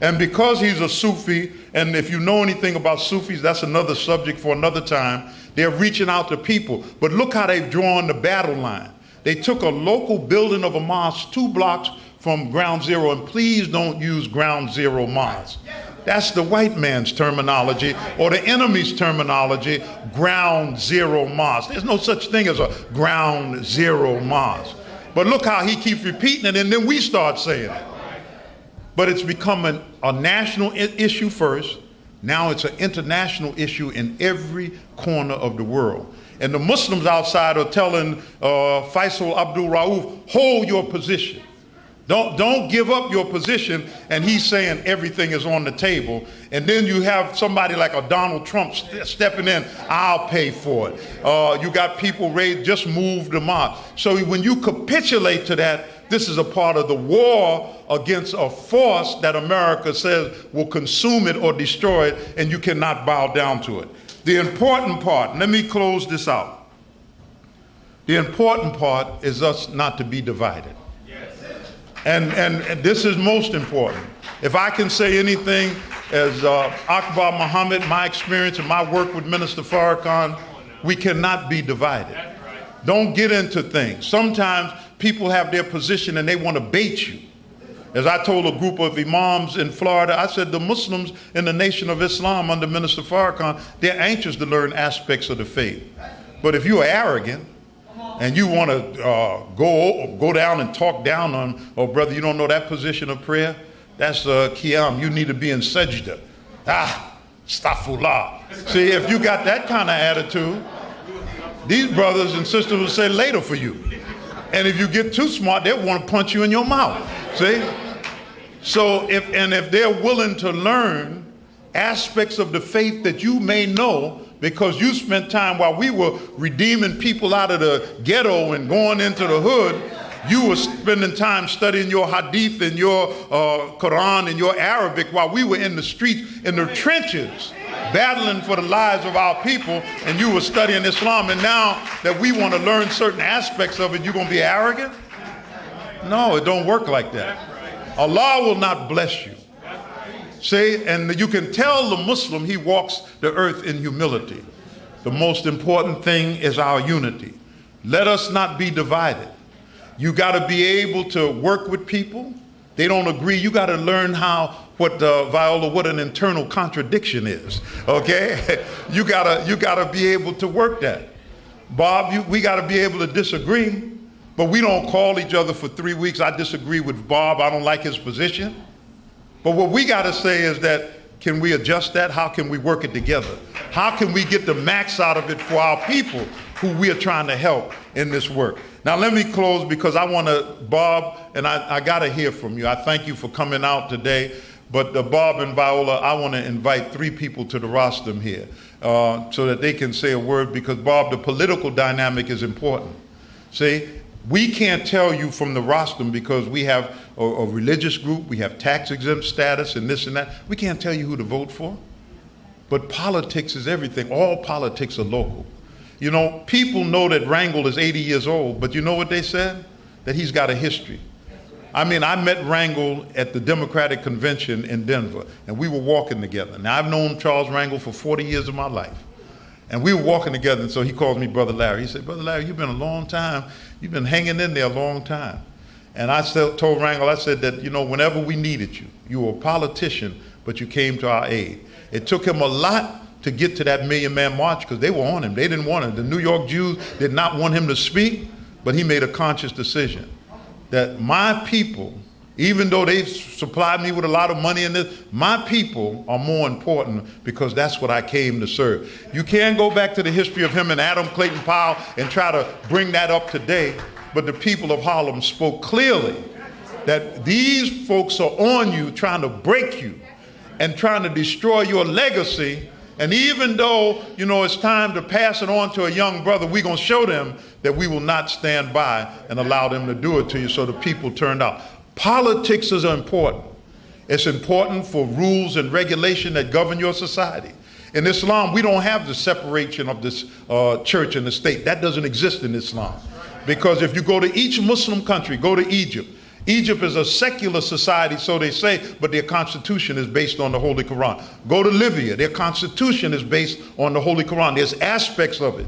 And because he's a Sufi, and if you know anything about Sufis, that's another subject for another time, they're reaching out to people. But look how they've drawn the battle line. They took a local building of a mosque 2 blocks from Ground Zero, and please don't use Ground Zero mosque. That's the white man's terminology, or the enemy's terminology, Ground Zero mosque. There's no such thing as a Ground Zero mosque. But look how he keeps repeating it, and then we start saying it. But it's become a national issue first. Now it's an international issue in every corner of the world. And the Muslims outside are telling Faisal Abdul Rauf, hold your position. Don't give up your position. And he's saying everything is on the table. And then you have somebody like a Donald Trump stepping in, I'll pay for it. You got people ready, just move the mosque. So when you capitulate to that, this is a part of the war against a force that America says will consume it or destroy it, and you cannot bow down to it. The important part, let me close this out. The important part is us not to be divided. And this is most important. If I can say anything as Akbar Muhammad, my experience and my work with Minister Farrakhan, we cannot be divided. Don't get into things. Sometimes people have their position and they want to bait you. As I told a group of imams in Florida, I said the Muslims in the Nation of Islam under Minister Farrakhan, they're anxious to learn aspects of the faith. But if you are arrogant and you want to go down and talk down on, oh brother, you don't know that position of prayer? That's qiyam. You need to be in sajda. Astaghfirullah. See, if you got that kind of attitude, these brothers and sisters will say later for you. And if you get too smart, they'll want to punch you in your mouth. See? So if they're willing to learn aspects of the faith that you may know, because you spent time while we were redeeming people out of the ghetto and going into the hood, you were spending time studying your hadith and your Quran and your Arabic while we were in the streets, in the trenches, battling for the lives of our people, and you were studying Islam. And now that we want to learn certain aspects of it, you're going to be arrogant? No, it don't work like that. Allah will not bless you. See, and you can tell the Muslim he walks the earth in humility. The most important thing is our unity. Let us not be divided. You got to be able to work with people. They don't agree. You got to learn Viola, what an internal contradiction is. Okay, you gotta be able to work that. Bob, we got to be able to disagree, but we don't call each other for 3 weeks. I disagree with Bob. I don't like his position. But what we got to say is that, can we adjust that? How can we work it together? How can we get the max out of it for our people who we are trying to help in this work? Now let me close because I want to, Bob, and I got to hear from you. I thank you for coming out today. But Bob and Viola, I want to invite 3 people to the rostrum here so that they can say a word, because Bob, the political dynamic is important. See, we can't tell you from the rostrum because we have a religious group, we have tax exempt status and this and that. We can't tell you who to vote for. But politics is everything. All politics are local. You know, people know that Rangel is 80 years old, but you know what they said? That he's got a history. I mean, I met Rangel at the Democratic Convention in Denver, and we were walking together. Now, I've known Charles Rangel for 40 years of my life. And we were walking together, and so he calls me Brother Larry. He said, Brother Larry, you've been a long time. You've been hanging in there a long time. And I told Rangel, I said that, you know, whenever we needed you, you were a politician, but you came to our aid. It took him a lot to get to that Million Man March because they were on him. They didn't want him. The New York Jews did not want him to speak, but he made a conscious decision that my people, even though they supplied me with a lot of money in this, my people are more important because that's what I came to serve. You can't go back to the history of him and Adam Clayton Powell and try to bring that up today, but the people of Harlem spoke clearly that these folks are on you, trying to break you and trying to destroy your legacy. And even though, you know, it's time to pass it on to a young brother, we're going to show them that we will not stand by and allow them to do it to you. So the people turned out. Politics is important. It's important for rules and regulation that govern your society. In Islam, we don't have the separation of this church and the state. That doesn't exist in Islam. Because if you go to each Muslim country, go to Egypt. Egypt is a secular society, so they say, but their constitution is based on the Holy Quran. Go to Libya, their constitution is based on the Holy Quran. There's aspects of it.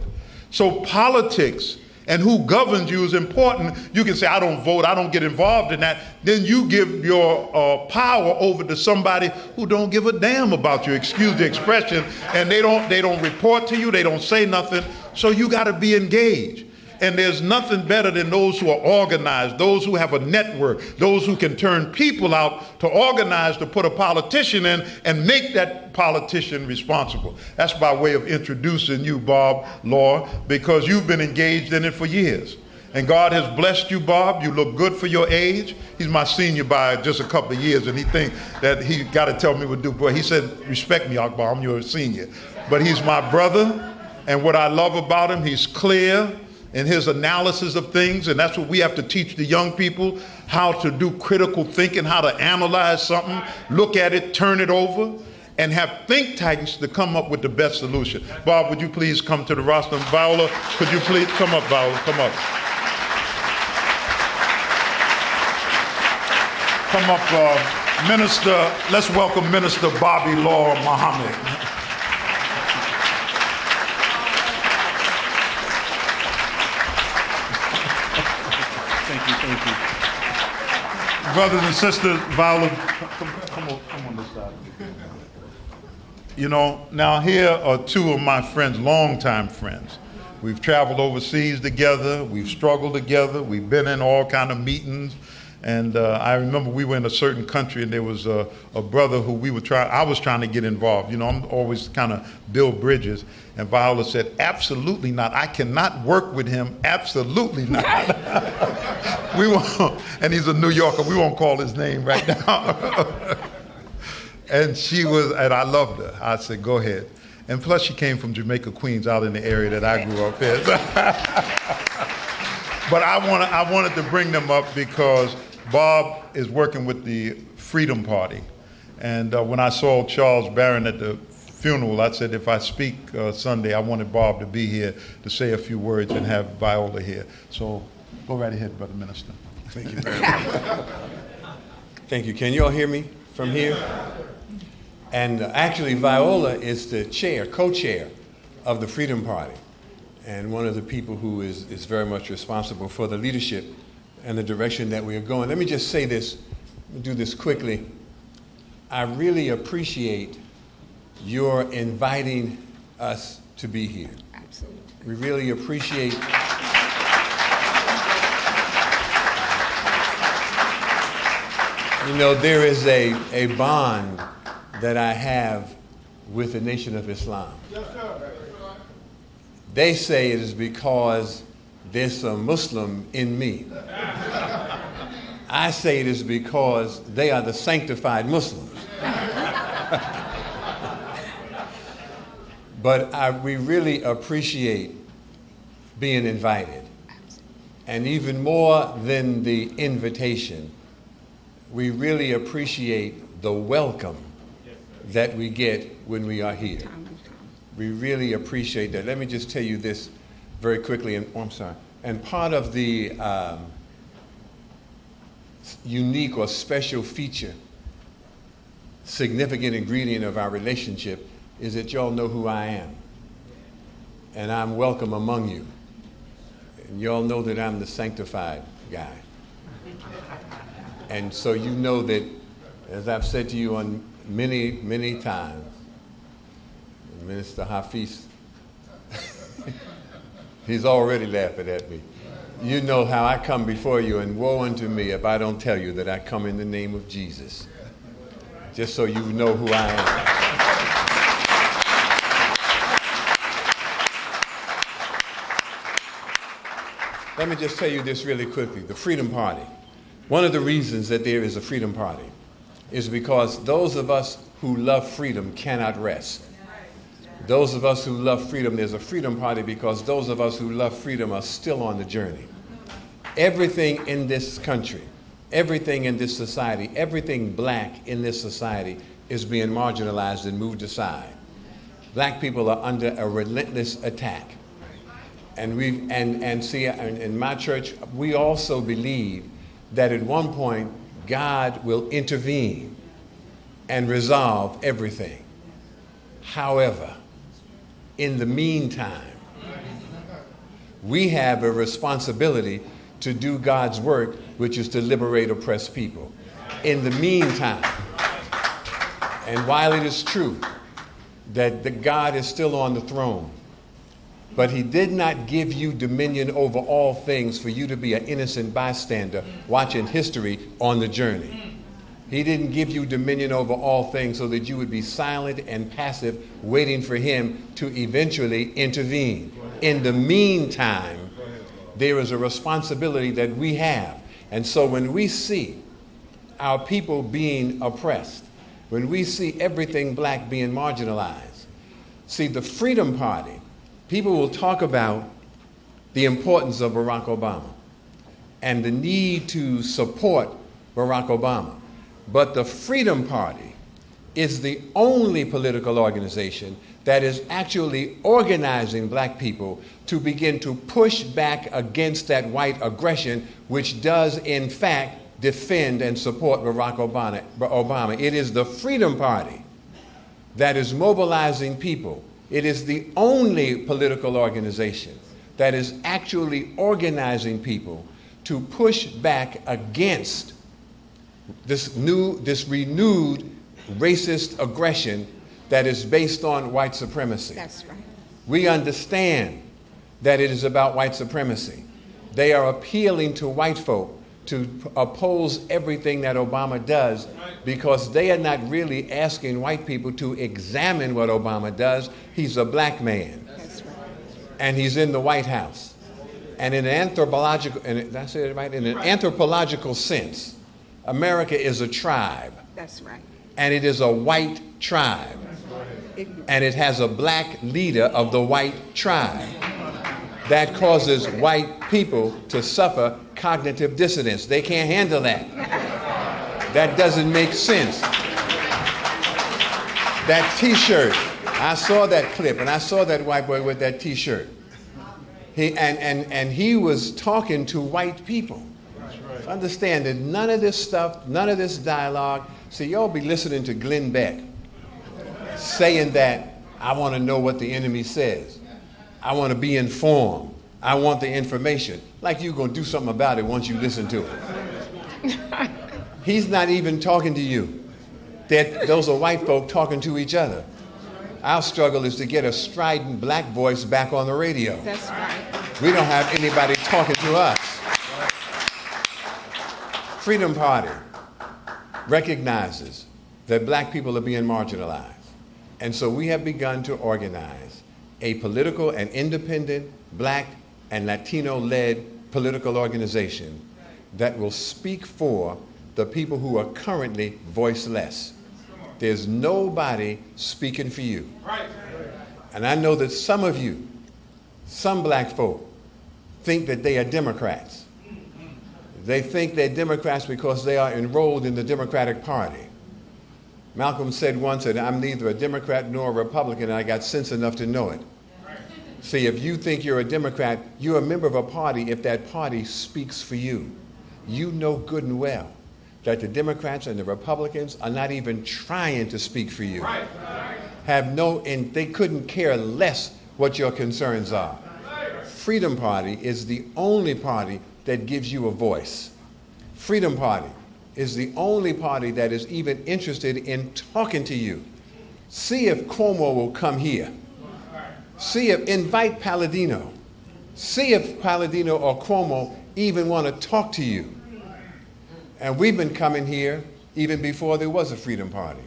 So politics and who governs you is important. You can say, I don't vote, I don't get involved in that. Then you give your power over to somebody who don't give a damn about you, excuse the expression, and they don't report to you, they don't say nothing. So you got to be engaged. And there's nothing better than those who are organized, those who have a network, those who can turn people out to organize, to put a politician in and make that politician responsible. That's by way of introducing you, Bob Law, because you've been engaged in it for years. And God has blessed you, Bob. You look good for your age. He's my senior by just a couple of years, and he thinks that he got to tell me what to do. But he said, respect me, Akbar, I'm your senior. But he's my brother, and what I love about him, he's clear in his analysis of things, and that's what we have to teach the young people, how to do critical thinking, how to analyze something, look at it, turn it over, and have think tanks to come up with the best solution. Bob, would you please come to the roster? Viola, could you please come up, Viola, come up. Come up, Minister, let's welcome Minister Bobby Law Muhammad. Thank you. Brothers and sisters, Viola, come on this side. You know, now here are two of my friends, longtime friends. We've traveled overseas together, we've struggled together, we've been in all kind of meetings. And I remember we were in a certain country and there was a brother who I was trying to get involved. You know, I'm always kind of build bridges. And Viola said, absolutely not. I cannot work with him. Absolutely not. We won't, and he's a New Yorker. We won't call his name right now. And I loved her. I said, go ahead. And plus she came from Jamaica, Queens, out in the area that I grew up in. But I wanted to bring them up because Bob is working with the Freedom Party. And when I saw Charles Barron at the funeral, I said if I speak Sunday, I wanted Bob to be here to say a few words and have Viola here. So go right ahead, Brother Minister. Thank you very much. Thank you. Can you all hear me from here? And actually, Viola is the co-chair of the Freedom Party, and one of the people who is very much responsible for the leadership and the direction that we are going. Let me just say this, do this quickly. I really appreciate your inviting us to be here. Absolutely. We really appreciate there is a bond that I have with the Nation of Islam. Yes, sir. They say it is because there's a Muslim in me. I say it is because they are the sanctified Muslims. But we really appreciate being invited. And even more than the invitation, we really appreciate the welcome that we get when we are here. We really appreciate that. Let me just tell you this very quickly, and part of the unique or special feature, significant ingredient of our relationship is that y'all know who I am. And I'm welcome among you. And y'all know that I'm the sanctified guy. And so you know that, as I've said to you on many, many times, Minister Hafiz, he's already laughing at me. You know how I come before you, and woe unto me if I don't tell you that I come in the name of Jesus. Just so you know who I am. Let me just tell you this really quickly. The Freedom Party. One of the reasons that there is a Freedom Party is because those of us who love freedom cannot rest. Those of us who love freedom, there's a Freedom Party because those of us who love freedom are still on the journey. Everything in this country everything in this society, everything black in this society is being marginalized and moved aside. Black people are under a relentless attack. And in my church, we also believe that at one point, God will intervene and resolve everything. However, in the meantime, we have a responsibility to do God's work, which is to liberate oppressed people. In the meantime, and while it is true that the God is still on the throne, but he did not give you dominion over all things for you to be an innocent bystander watching history on the journey. He didn't give you dominion over all things so that you would be silent and passive, waiting for him to eventually intervene. In the meantime, there is a responsibility that we have. And so when we see our people being oppressed, when we see everything black being marginalized, see, the Freedom Party, people will talk about the importance of Barack Obama and the need to support Barack Obama. But the Freedom Party is the only political organization that is actually organizing black people to begin to push back against that white aggression, which does in fact defend and support Barack Obama. It is the Freedom Party that is mobilizing people. It is the only political organization that is actually organizing people to push back against this renewed racist aggression that is based on white supremacy. That's right. We understand that it is about white supremacy. They are appealing to white folk to oppose everything that Obama does because they are not really asking white people to examine what Obama does. He's a black man. That's right. And he's in the White House. And in an anthropological, and did I say it right? In an anthropological sense, America is a tribe. That's right. And it is a white tribe. And it has a black leader of the white tribe. That causes white people to suffer cognitive dissonance. They can't handle that. That doesn't make sense. That t-shirt, I saw that clip and I saw that white boy with that t-shirt. He was talking to white people. So understand that none of this stuff, none of this dialogue, see, y'all be listening to Glenn Beck saying that I want to know what the enemy says. I want to be informed. I want the information. Like you're going to do something about it once you listen to it. He's not even talking to you. Those are white folk talking to each other. Our struggle is to get a strident black voice back on the radio. That's right. We don't have anybody talking to us. Freedom Party recognizes that black people are being marginalized. And so we have begun to organize a political and independent black and Latino-led political organization that will speak for the people who are currently voiceless. There's nobody speaking for you. And I know that some of you, some black folk, think that they are Democrats. They think they're Democrats because they are enrolled in the Democratic Party. Malcolm said once that I'm neither a Democrat nor a Republican, and I got sense enough to know it. See, if you think you're a Democrat, you're a member of a party if that party speaks for you. You know good and well that the Democrats and the Republicans are not even trying to speak for you. And they couldn't care less what your concerns are. Freedom Party is the only party that gives you a voice. Freedom Party is the only party that is even interested in talking to you. See if Cuomo will come here. Invite Palladino. See if Palladino or Cuomo even want to talk to you. And we've been coming here even before there was a Freedom Party.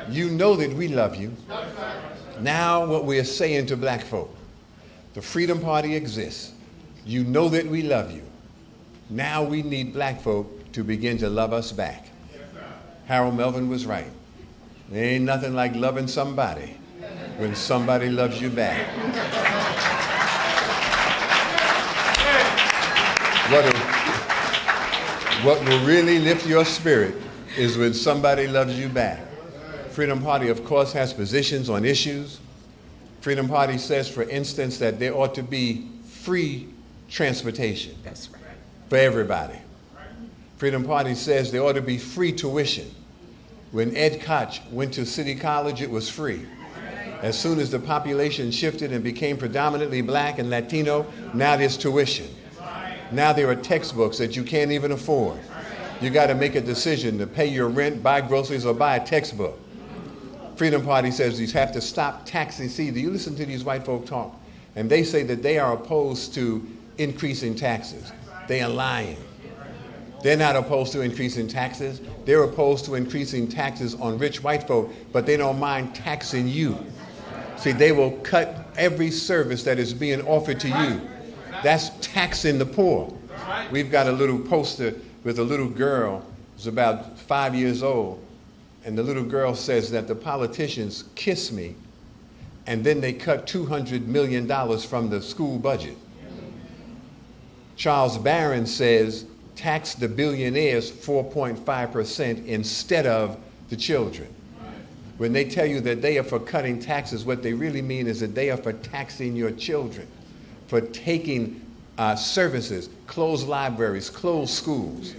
You know that we love you. Now what we are saying to black folk, the Freedom Party exists. You know that we love you. Now we need black folk to begin to love us back. Harold Melvin was right. There ain't nothing like loving somebody when somebody loves you back. What will really lift your spirit is when somebody loves you back. Freedom Party, of course, has positions on issues. Freedom Party says, for instance, that there ought to be free transportation. That's right. For everybody. Freedom Party says there ought to be free tuition. When Ed Koch went to City College, it was free. As soon as the population shifted and became predominantly black and Latino, now there's tuition. Now there are textbooks that you can't even afford. You got to make a decision to pay your rent, buy groceries, or buy a textbook. Freedom Party says you have to stop taxing. See, do you listen to these white folk talk? And they say that they are opposed to increasing taxes. They are lying. They're not opposed to increasing taxes. They're opposed to increasing taxes on rich white folk, but they don't mind taxing you. See, they will cut every service that is being offered to you. That's taxing the poor. We've got a little poster with a little girl who's about 5 years old, and the little girl says that the politicians kiss me, and then they cut $200 million from the school budget. Charles Barron says, tax the billionaires 4.5% instead of the children. When they tell you that they are for cutting taxes, what they really mean is that they are for taxing your children, for taking services, closed libraries, closed schools.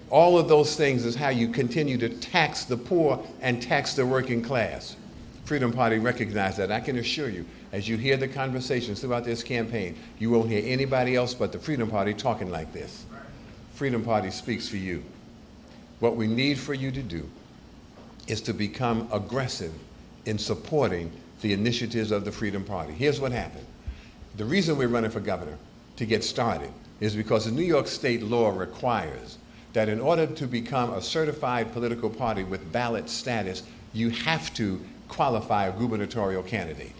All of those things is how you continue to tax the poor and tax the working class. Freedom Party recognizes that. I can assure you, as you hear the conversations throughout this campaign, you won't hear anybody else but the Freedom Party talking like this. Freedom Party speaks for you. What we need for you to do is to become aggressive in supporting the initiatives of the Freedom Party. Here's what happened. The reason we're running for governor to get started is because the New York State law requires that in order to become a certified political party with ballot status, you have to qualify a gubernatorial candidate.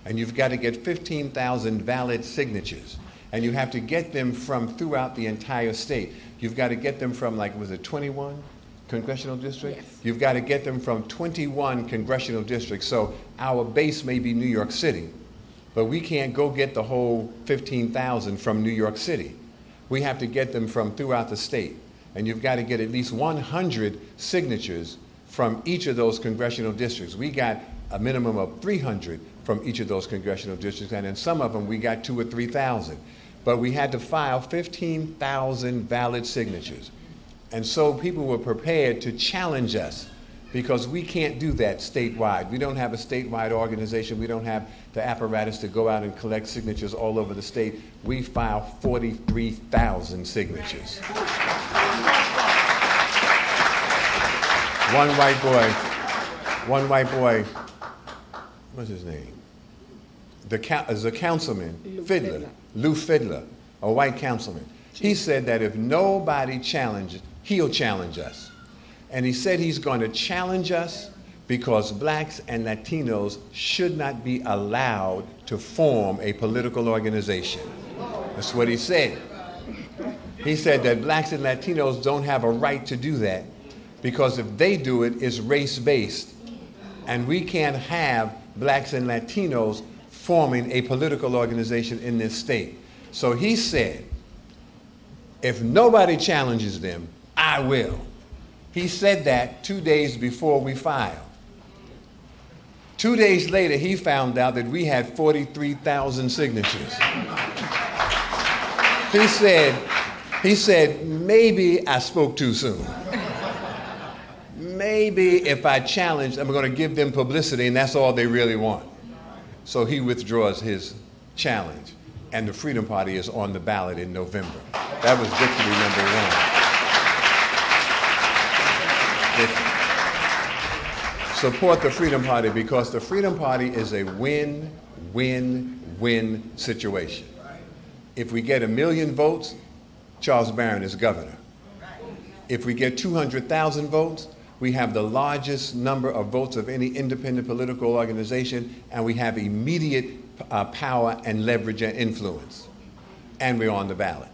And you've got to get 15,000 valid signatures. And you have to get them from throughout the entire state. You've got to get them from, like, was it 21 congressional districts? Yes. You've got to get them from 21 congressional districts. So our base may be New York City, but we can't go get the whole 15,000 from New York City. We have to get them from throughout the state. And you've got to get at least 100 signatures from each of those congressional districts. We got a minimum of 300 from each of those congressional districts, and in some of them we got 2,000 or 3,000. But we had to file 15,000 valid signatures. And so people were prepared to challenge us because we can't do that statewide. We don't have a statewide organization. We don't have the apparatus to go out and collect signatures all over the state. We filed 43,000 signatures. One white boy, what's his name? The councilman, Lou Fiddler, a white councilman. He said that if nobody challenges, he'll challenge us. And he said he's going to challenge us because blacks and Latinos should not be allowed to form a political organization. That's what he said. He said that blacks and Latinos don't have a right to do that because if they do it, it's race-based. And we can't have blacks and Latinos forming a political organization in this state. So he said, if nobody challenges them, I will. He said that 2 days before we filed. 2 days later, he found out that we had 43,000 signatures. He said, maybe I spoke too soon. Maybe if I challenge, I'm going to give them publicity, and that's all they really want. So he withdraws his challenge, and the Freedom Party is on the ballot in November. That was victory number one. Support the Freedom Party because the Freedom Party is a win-win-win situation. If we get 1 million votes, Charles Barron is governor. If we get 200,000 votes, we have the largest number of votes of any independent political organization, and we have immediate power and leverage and influence. And we're on the ballot.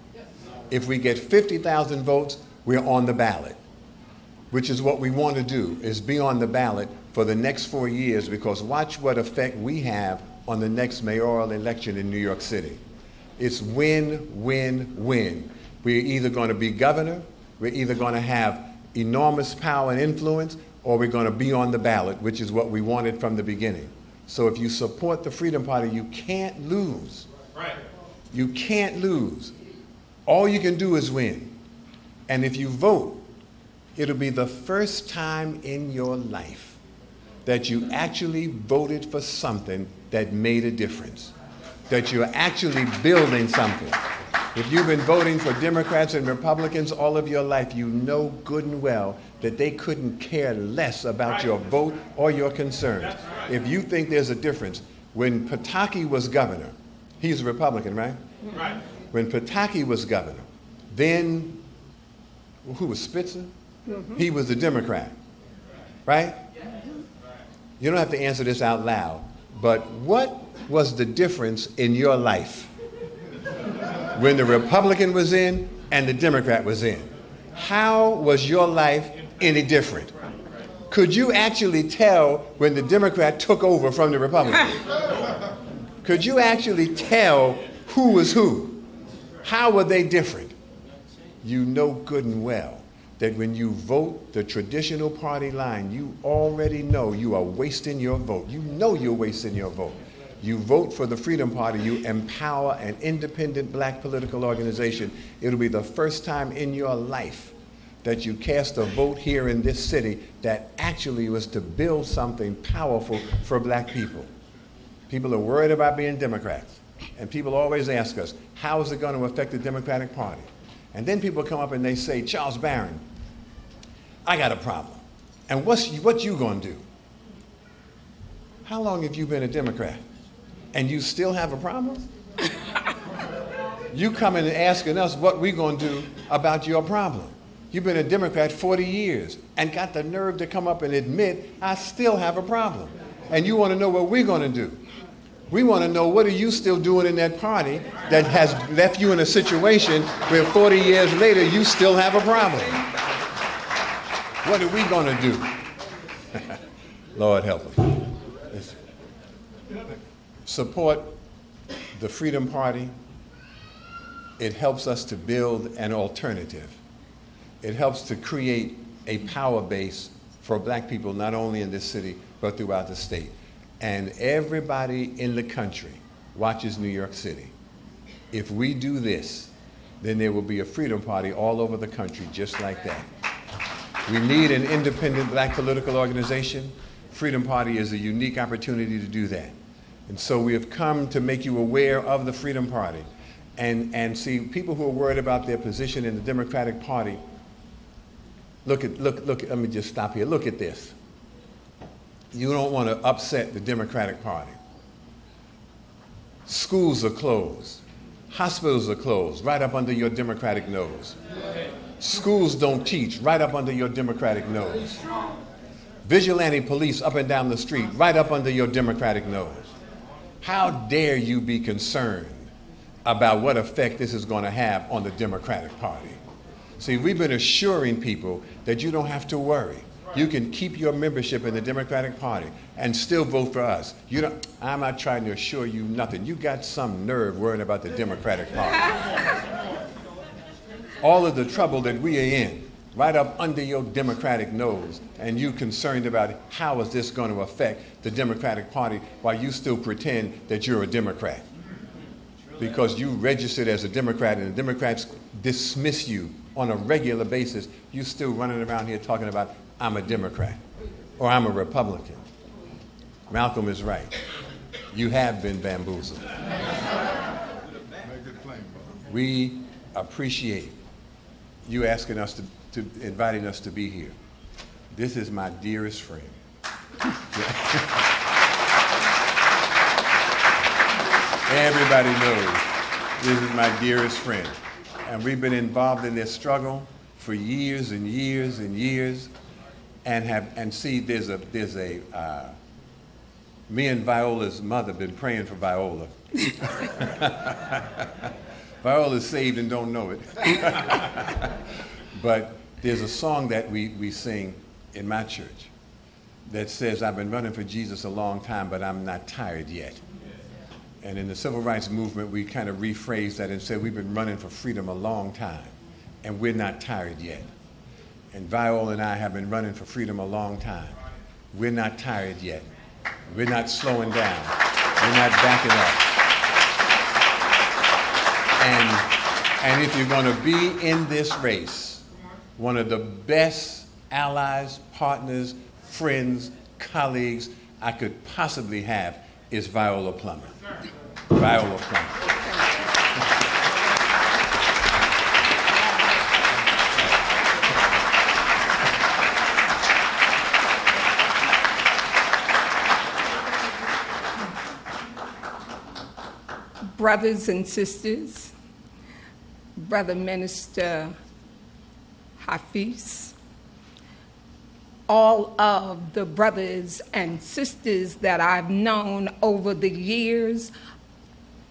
If we get 50,000 votes, we're on the ballot, which is what we want to do, is be on the ballot for the next 4 years, because watch what effect we have on the next mayoral election in New York City. It's win, win, win. We're either going to be governor, We're either going to have enormous power and influence, or we're going to be on the ballot, which is what we wanted from the beginning. So if you support the Freedom Party, you can't lose. Right. You can't lose. All you can do is win. And if you vote, it'll be the first time in your life that you actually voted for something that made a difference, that you're actually building something. If you've been voting for Democrats and Republicans all of your life, you know good and well that they couldn't care less about your vote or your concerns. If you think there's a difference, when Pataki was governor, he's a Republican, right? Right. When Pataki was governor, then who was Spitzer? He was a Democrat, right? You don't have to answer this out loud, but what was the difference in your life when the Republican was in and the Democrat was in? How was your life any different? Could you actually tell when the Democrat took over from the Republican? Could you actually tell who was who? How were they different? You know good and well that when you vote the traditional party line, you already know you are wasting your vote. You know you're wasting your vote. You vote for the Freedom Party, you empower an independent black political organization. It'll be the first time in your life that you cast a vote here in this city that actually was to build something powerful for black people. People are worried about being Democrats. And people always ask us, how is it going to affect the Democratic Party? And then people come up and they say, Charles Barron, I got a problem. And what you going to do? How long have you been a Democrat? And you still have a problem? You coming and asking us what we going to do about your problem. You've been a Democrat 40 years and got the nerve to come up and admit, I still have a problem. And you want to know what we're going to do. We want to know, what are you still doing in that party that has left you in a situation where 40 years later you still have a problem? What are we going to do? Lord help us. Support the Freedom Party. It helps us to build an alternative. It helps to create a power base for black people, not only in this city, but throughout the state. And everybody in the country watches New York City. If we do this, then there will be a Freedom Party all over the country just like that. We need an independent black political organization. Freedom Party is a unique opportunity to do that. And so we have come to make you aware of the Freedom Party. And see, people who are worried about their position in the Democratic Party, look, let me just stop here. Look at this. You don't want to upset the Democratic Party. Schools are closed. Hospitals are closed, right up under your Democratic nose. Schools don't teach, right up under your Democratic nose. Vigilante police up and down the street, right up under your Democratic nose. How dare you be concerned about what effect this is going to have on the Democratic Party? See, we've been assuring people that you don't have to worry. You can keep your membership in the Democratic Party and still vote for us. I'm not trying to assure you nothing. You got some nerve worrying about the Democratic Party. All of the trouble that we are in, right up under your Democratic nose, and you concerned about how is this going to affect the Democratic Party while you still pretend that you're a Democrat. Because you registered as a Democrat and the Democrats dismiss you on a regular basis, you still running around here talking about, I'm a Democrat or I'm a Republican. Malcolm is right. You have been bamboozled. We appreciate you asking us to inviting us to be here. This is my dearest friend. Everybody knows this is my dearest friend. And we've been involved in this struggle for years and years and years. And see, me and Viola's mother been praying for Viola. Viola's saved and don't know it. But there's a song that we sing in my church that says, I've been running for Jesus a long time, but I'm not tired yet. And in the civil rights movement, we kind of rephrased that and said, we've been running for freedom a long time, and we're not tired yet. And Viola and I have been running for freedom a long time. We're not tired yet. We're not slowing down. We're not backing up. And if you're going to be in this race, one of the best allies, partners, friends, colleagues I could possibly have is Viola Plummer. Viola Plummer. Brothers and sisters, Brother Minister Hafiz, all of the brothers and sisters that I've known over the years,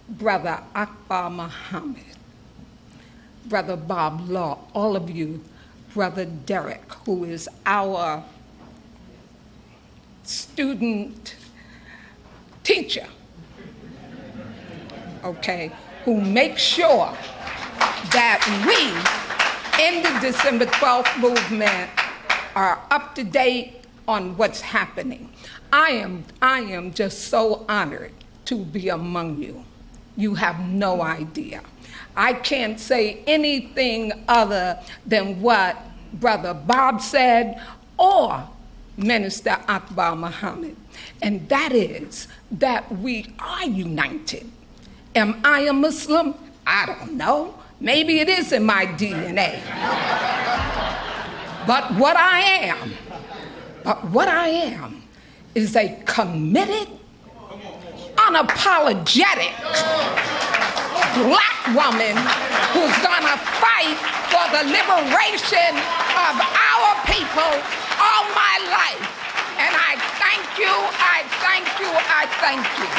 Brother Akbar Muhammad, Brother Bob Law, all of you, Brother Derek, who is our student teacher, okay, who makes sure that we in the December 12th movement are up to date on what's happening. I am just so honored to be among you. You have no idea. I can't say anything other than what Brother Bob said or Minister Akbar Muhammad, and that is that we are united. Am I a Muslim? I don't know. Maybe it is in my DNA. But what I am is a committed, unapologetic Black woman who's gonna fight for the liberation of our people all my life. And I thank you, I thank you, I thank you.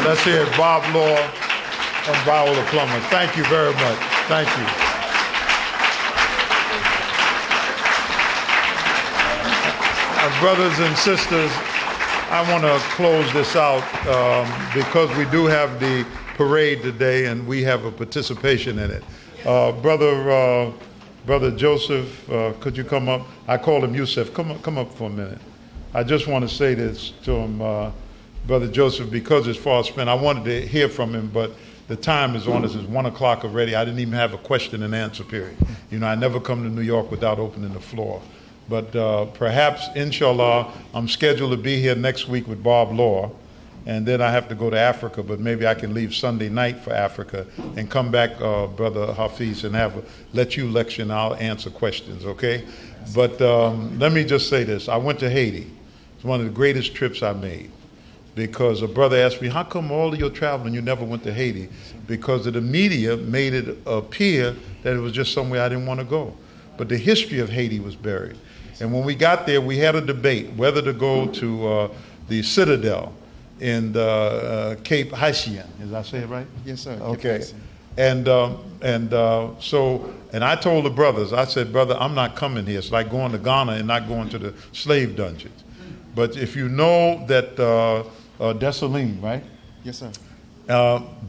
Let's hear Bob Law and Viola Plummer. Thank you very much. Thank you. Brothers and sisters, I want to close this out because we do have the parade today and we have a participation in it. Brother Joseph, could you come up? I call him Yusuf. Come up for a minute. I just want to say this to him. Brother Joseph, because it's far spent, I wanted to hear from him, but the time is on us. It's 1 o'clock already. I didn't even have a question and answer period. You know, I never come to New York without opening the floor. But perhaps, inshallah, I'm scheduled to be here next week with Bob Law, and then I have to go to Africa, but maybe I can leave Sunday night for Africa and come back, Brother Hafiz, and let you lecture and I'll answer questions, okay? But let me just say this. I went to Haiti. It's one of the greatest trips I made. Because a brother asked me, how come all of your traveling you never went to Haiti? Because the media made it appear that it was just somewhere I didn't want to go. But the history of Haiti was buried. And when we got there, we had a debate whether to go to the Citadel in Cape Haitien. Did I say it right? Yes, sir. Okay. And I told the brothers, I said, brother, I'm not coming here. It's like going to Ghana and not going to the slave dungeons. But if you know that Dessalines, right? Yes, sir.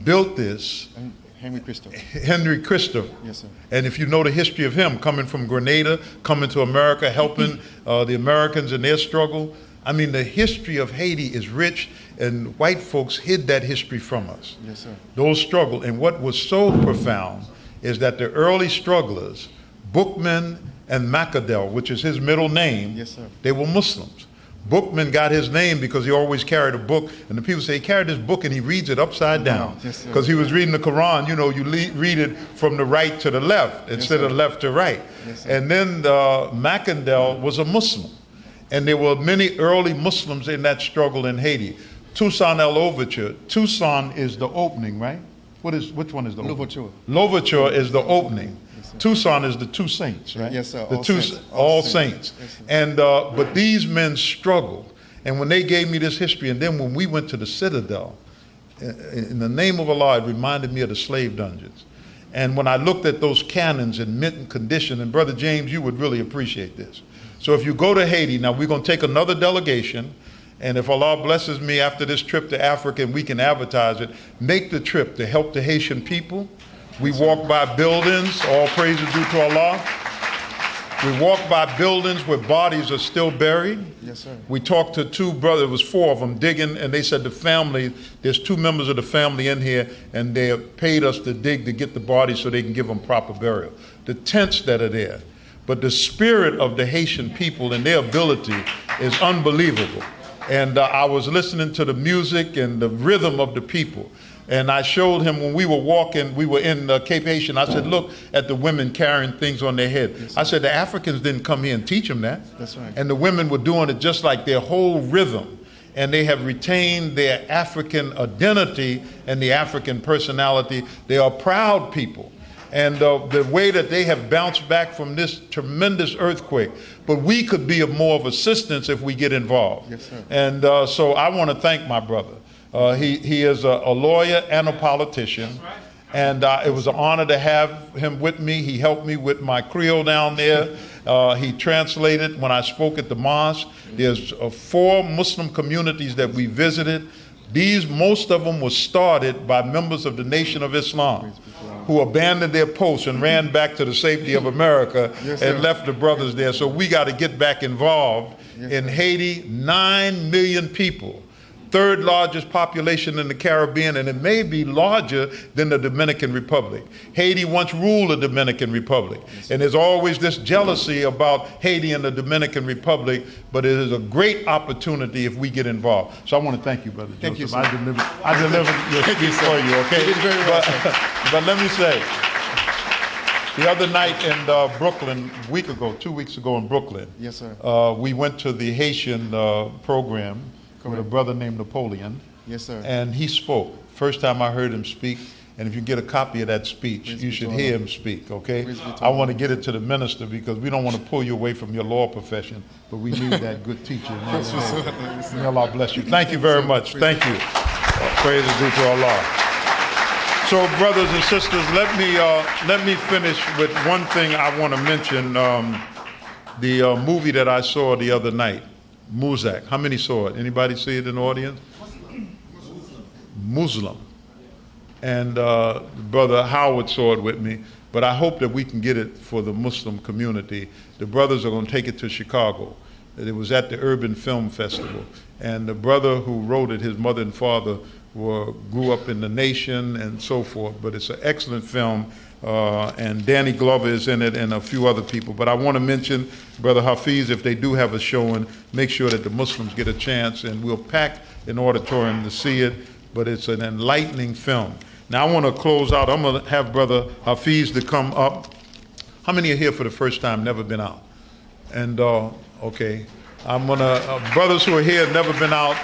Built this. Henry Christophe. Henry Christophe. Yes, sir. And if you know the history of him, coming from Grenada, coming to America, helping the Americans in their struggle. I mean, the history of Haiti is rich, and white folks hid that history from us. Yes, sir. Those struggle. And what was so profound is that the early strugglers, Bookman and Macadel, which is his middle name, yes, sir, they were Muslims. Bookman got his name because he always carried a book, and the people say he carried this book and he reads it upside down because he was reading the Quran. You know, you read it from the right to the left instead of left to right. And then Macandel was a Muslim, and there were many early Muslims in that struggle in Haiti. Toussaint L'Ouverture. Toussaint is the opening, right? Which one is the L'Ouverture. opening? L'Ouverture is the opening. Toussaint is the two saints, right? Yes, sir. All saints. Yes, sir. And but these men struggled, and when they gave me this history, and then when we went to the Citadel, in the name of Allah, it reminded me of the slave dungeons. And when I looked at those cannons in mint condition, and Brother James, you would really appreciate this. So if you go to Haiti, now we're going to take another delegation, And if Allah blesses me after this trip to Africa and we can advertise it, make the trip to help the Haitian people. We walk by buildings, all praise is due to Allah. We walk by buildings where bodies are still buried. Yes, sir. We talked to two brothers, it was four of them, digging, and they said the family, there's two members of the family in here, and they paid us to dig to get the bodies so they can give them proper burial. The tents that are there. But the spirit of the Haitian people and their ability is unbelievable. And I was listening to the music and the rhythm of the people. And I showed him when we were walking, we were in Cape Haitian, I said, look at the women carrying things on their head. Yes, I said, the Africans didn't come here and teach them that. That's right. And the women were doing it just like their whole rhythm. And they have retained their African identity and the African personality. They are proud people. And the way that they have bounced back from this tremendous earthquake, but we could be of more of assistance if we get involved. Yes, sir. And so I want to thank my brother. He is a lawyer and a politician, and it was an honor to have him with me. He helped me with my Creole down there. He translated when I spoke at the mosque. There's 4 Muslim communities that we visited. Most of them were started by members of the Nation of Islam who abandoned their posts and ran back to the safety of America and left the brothers there. So we got to get back involved. In Haiti, 9 million people. 3rd largest population in the Caribbean, and it may be larger than the Dominican Republic. Haiti once ruled the Dominican Republic, and there's always this jealousy about Haiti and the Dominican Republic, but it is a great opportunity if we get involved. So I want to thank you, Brother Joseph. Thank you, sir. I delivered your speech for you, okay? You did very well, sir. But let me say, the other night in Brooklyn, a week ago, 2 weeks ago in Brooklyn, Yes, sir. we went to the Haitian program with a brother named Napoleon. Yes, sir. And he spoke. First time I heard him speak, and if you get a copy of that speech, you should hear him speak, okay? I want to get it to the minister because we don't want to pull you away from your law profession, but we need that good teacher. May Allah bless you. Thank you very much. Thank you. Praise is due to Allah. So, brothers and sisters, let me finish with one thing I want to mention. The movie that I saw the other night, Muzak. How many saw it? Anybody see it in the audience? Muslim. And Brother Howard saw it with me, but I hope that we can get it for the Muslim community. The brothers are going to take it to Chicago. It was at the Urban Film Festival. And the brother who wrote it, his mother and father, grew up in the nation and so forth, but it's an excellent film. And Danny Glover is in it and a few other people. But I want to mention Brother Hafiz, if they do have a showing, make sure that the Muslims get a chance, and we'll pack an auditorium to see it, but it's an enlightening film. Now I want to close out. I'm going to have Brother Hafiz to come up. How many are here for the first time, never been out? And, okay. I'm going to, brothers who are here, never been out,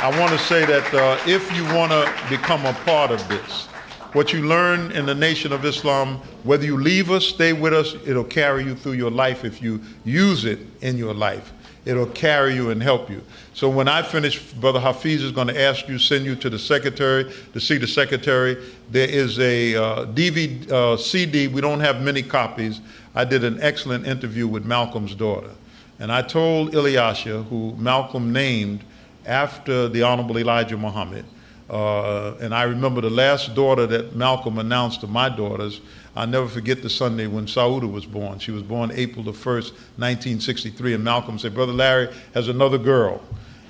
I want to say that if you want to become a part of this, what you learn in the Nation of Islam, whether you leave us, stay with us, it'll carry you through your life if you use it in your life. It'll carry you and help you. So when I finish, Brother Hafiz is going to ask you, send you to the secretary, to see the secretary. There is a DVD, CD, we don't have many copies. I did an excellent interview with Malcolm's daughter. And I told Ilyasha, who Malcolm named after the Honorable Elijah Muhammad, and I remember the last daughter that Malcolm announced to my daughters. I'll never forget the Sunday when Sauda was born. She was born April the 1st, 1963, and Malcolm said, Brother Larry has another girl.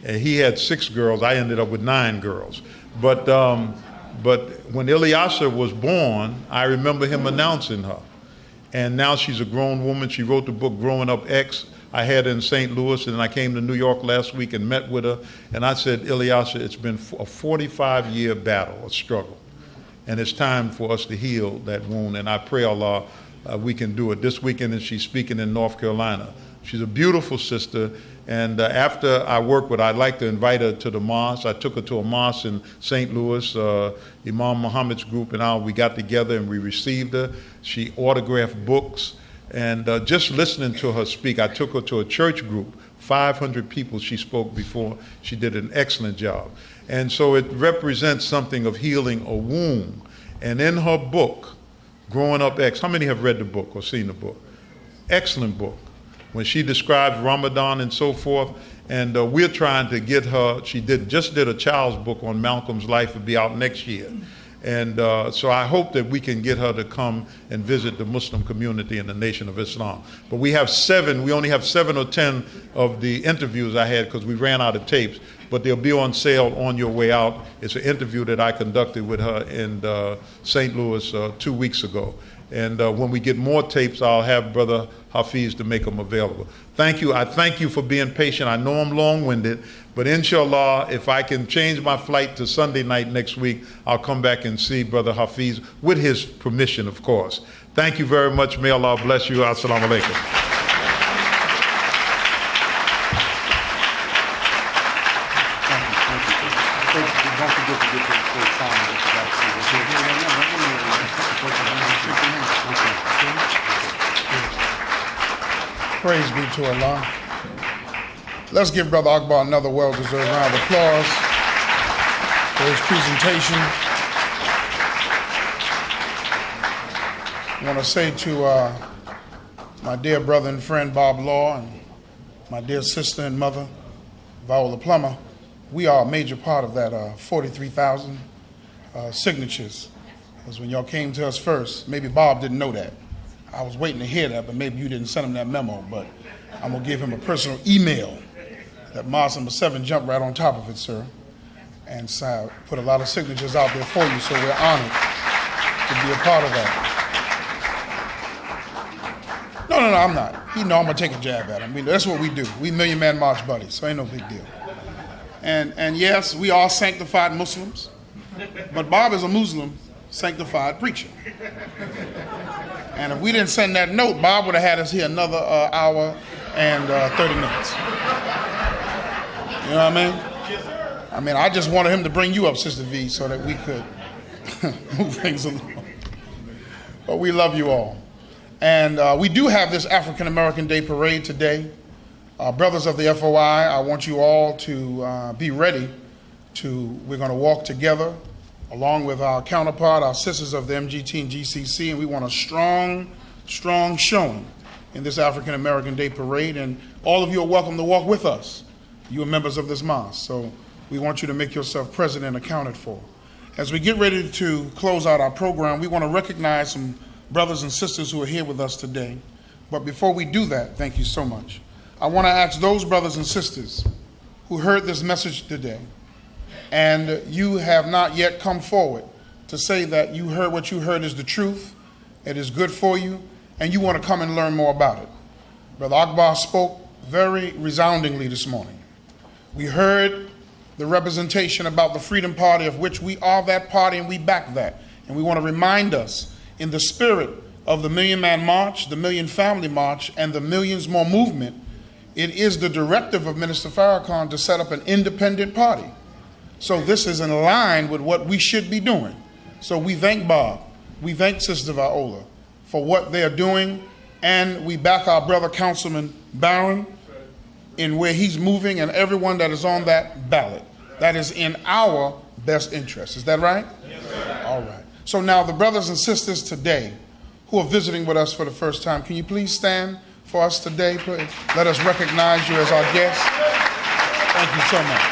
And he had 6 girls. I ended up with 9 girls. But when Ilyasha was born, I remember him announcing her. And now she's a grown woman. She wrote the book Growing Up X. I had her in St. Louis, and I came to New York last week and met with her. And I said, Ilyasha, it's been a 45-year battle, a struggle. And it's time for us to heal that wound. And I pray Allah we can do it. This weekend, and she's speaking in North Carolina. She's a beautiful sister. And after I work with her, I'd like to invite her to the mosque. I took her to a mosque in St. Louis, Imam Muhammad's group, and we got together and we received her. She autographed books. And just listening to her speak, I took her to a church group, 500 people she spoke before. She did an excellent job. And so it represents something of healing a wound. And in her book, Growing Up X, how many have read the book or seen the book? Excellent book. when she describes Ramadan and so forth. And we're trying to get her, she just did a child's book on Malcolm's life, it'll be out next year. And so I hope that we can get her to come and visit the Muslim community in the Nation of Islam. But we only have 7 or 10 of the interviews I had because we ran out of tapes, but they'll be on sale on your way out. It's an interview that I conducted with her in St. Louis 2 weeks ago. And when we get more tapes, I'll have Brother Hafiz to make them available. Thank you. I thank you for being patient. I know I'm long-winded, but inshallah, if I can change my flight to Sunday night next week, I'll come back and see Brother Hafiz with his permission, of course. Thank you very much. May Allah bless you. Assalamu alaikum. Praise be to Allah. Let's give Brother Akbar another well-deserved round of applause for his presentation. I want to say to my dear brother and friend Bob Law and my dear sister and mother Viola Plummer, we are a major part of that 43,000 signatures. Because when y'all came to us first, maybe Bob didn't know that. I was waiting to hear that, but maybe you didn't send him that memo. But I'm going to give him a personal email that Mosque No. 7 jumped right on top of it, sir. And so I put a lot of signatures out there for you, so we're honored to be a part of that. No, I'm not. You know I'm going to take a jab at him. I mean, that's what we do. We Million Man March buddies, so ain't no big deal. And yes, we are sanctified Muslims, but Bob is a Muslim sanctified preacher. And if we didn't send that note, Bob would have had us here another hour and 30 minutes. You know what I mean? I just wanted him to bring you up, Sister V, so that we could move things along. But we love you all. And we do have this African American Day Parade today. Brothers of the FOI, I want you all to be ready we're going to walk together along with our counterpart, our sisters of the MGT and GCC, and we want a strong showing in this African American Day Parade, and all of you are welcome to walk with us. You are members of this mosque, so we want you to make yourself present and accounted for. As we get ready to close out our program, we want to recognize some brothers and sisters who are here with us today. But before we do that, thank you so much, I want to ask those brothers and sisters who heard this message today, and you have not yet come forward to say that you heard what you heard is the truth, it is good for you, and you want to come and learn more about it. Brother Akbar spoke very resoundingly this morning. We heard the representation about the Freedom Party, of which we are that party and we back that. And we want to remind us, in the spirit of the Million Man March, the Million Family March, and the Millions More movement, it is the directive of Minister Farrakhan to set up an independent party. So this is in line with what we should be doing. So we thank Bob, we thank Sister Viola for what they are doing, and we back our brother Councilman Barron in where he's moving, and everyone that is on that ballot. That is in our best interest. Is that right? Yes, sir. All right. So now the brothers and sisters today who are visiting with us for the first time, can you please stand for us today, please? Let us recognize you as our guest. Thank you so much.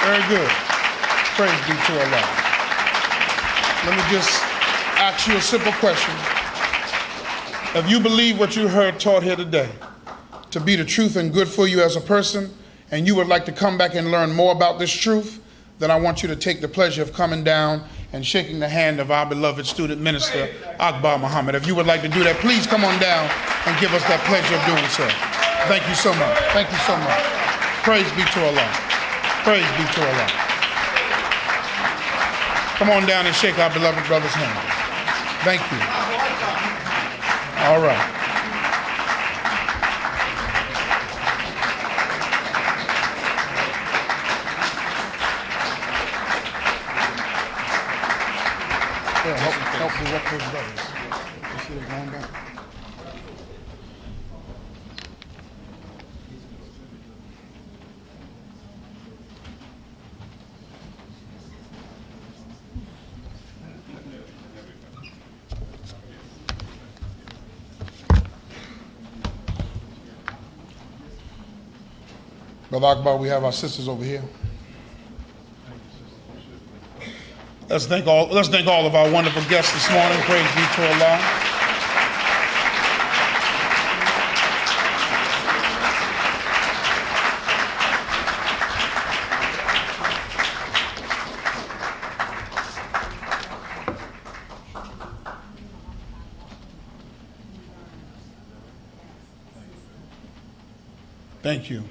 Very good. Praise be to Allah. Let me just ask you a simple question. If you believe what you heard taught here today to be the truth and good for you as a person, and you would like to come back and learn more about this truth, then I want you to take the pleasure of coming down and shaking the hand of our beloved student minister, Akbar Muhammad. If you would like to do that, please come on down and give us that pleasure of doing so. Thank you so much. Thank you so much. Praise be to Allah. Praise be to Allah. Come on down and shake our beloved brother's hand. Thank you. All right. Yeah, help direct those brothers. You see they're going back. Brother Akbar, we have our sisters over here. Let's thank all of our wonderful guests this morning. Praise be to Allah. Thank you.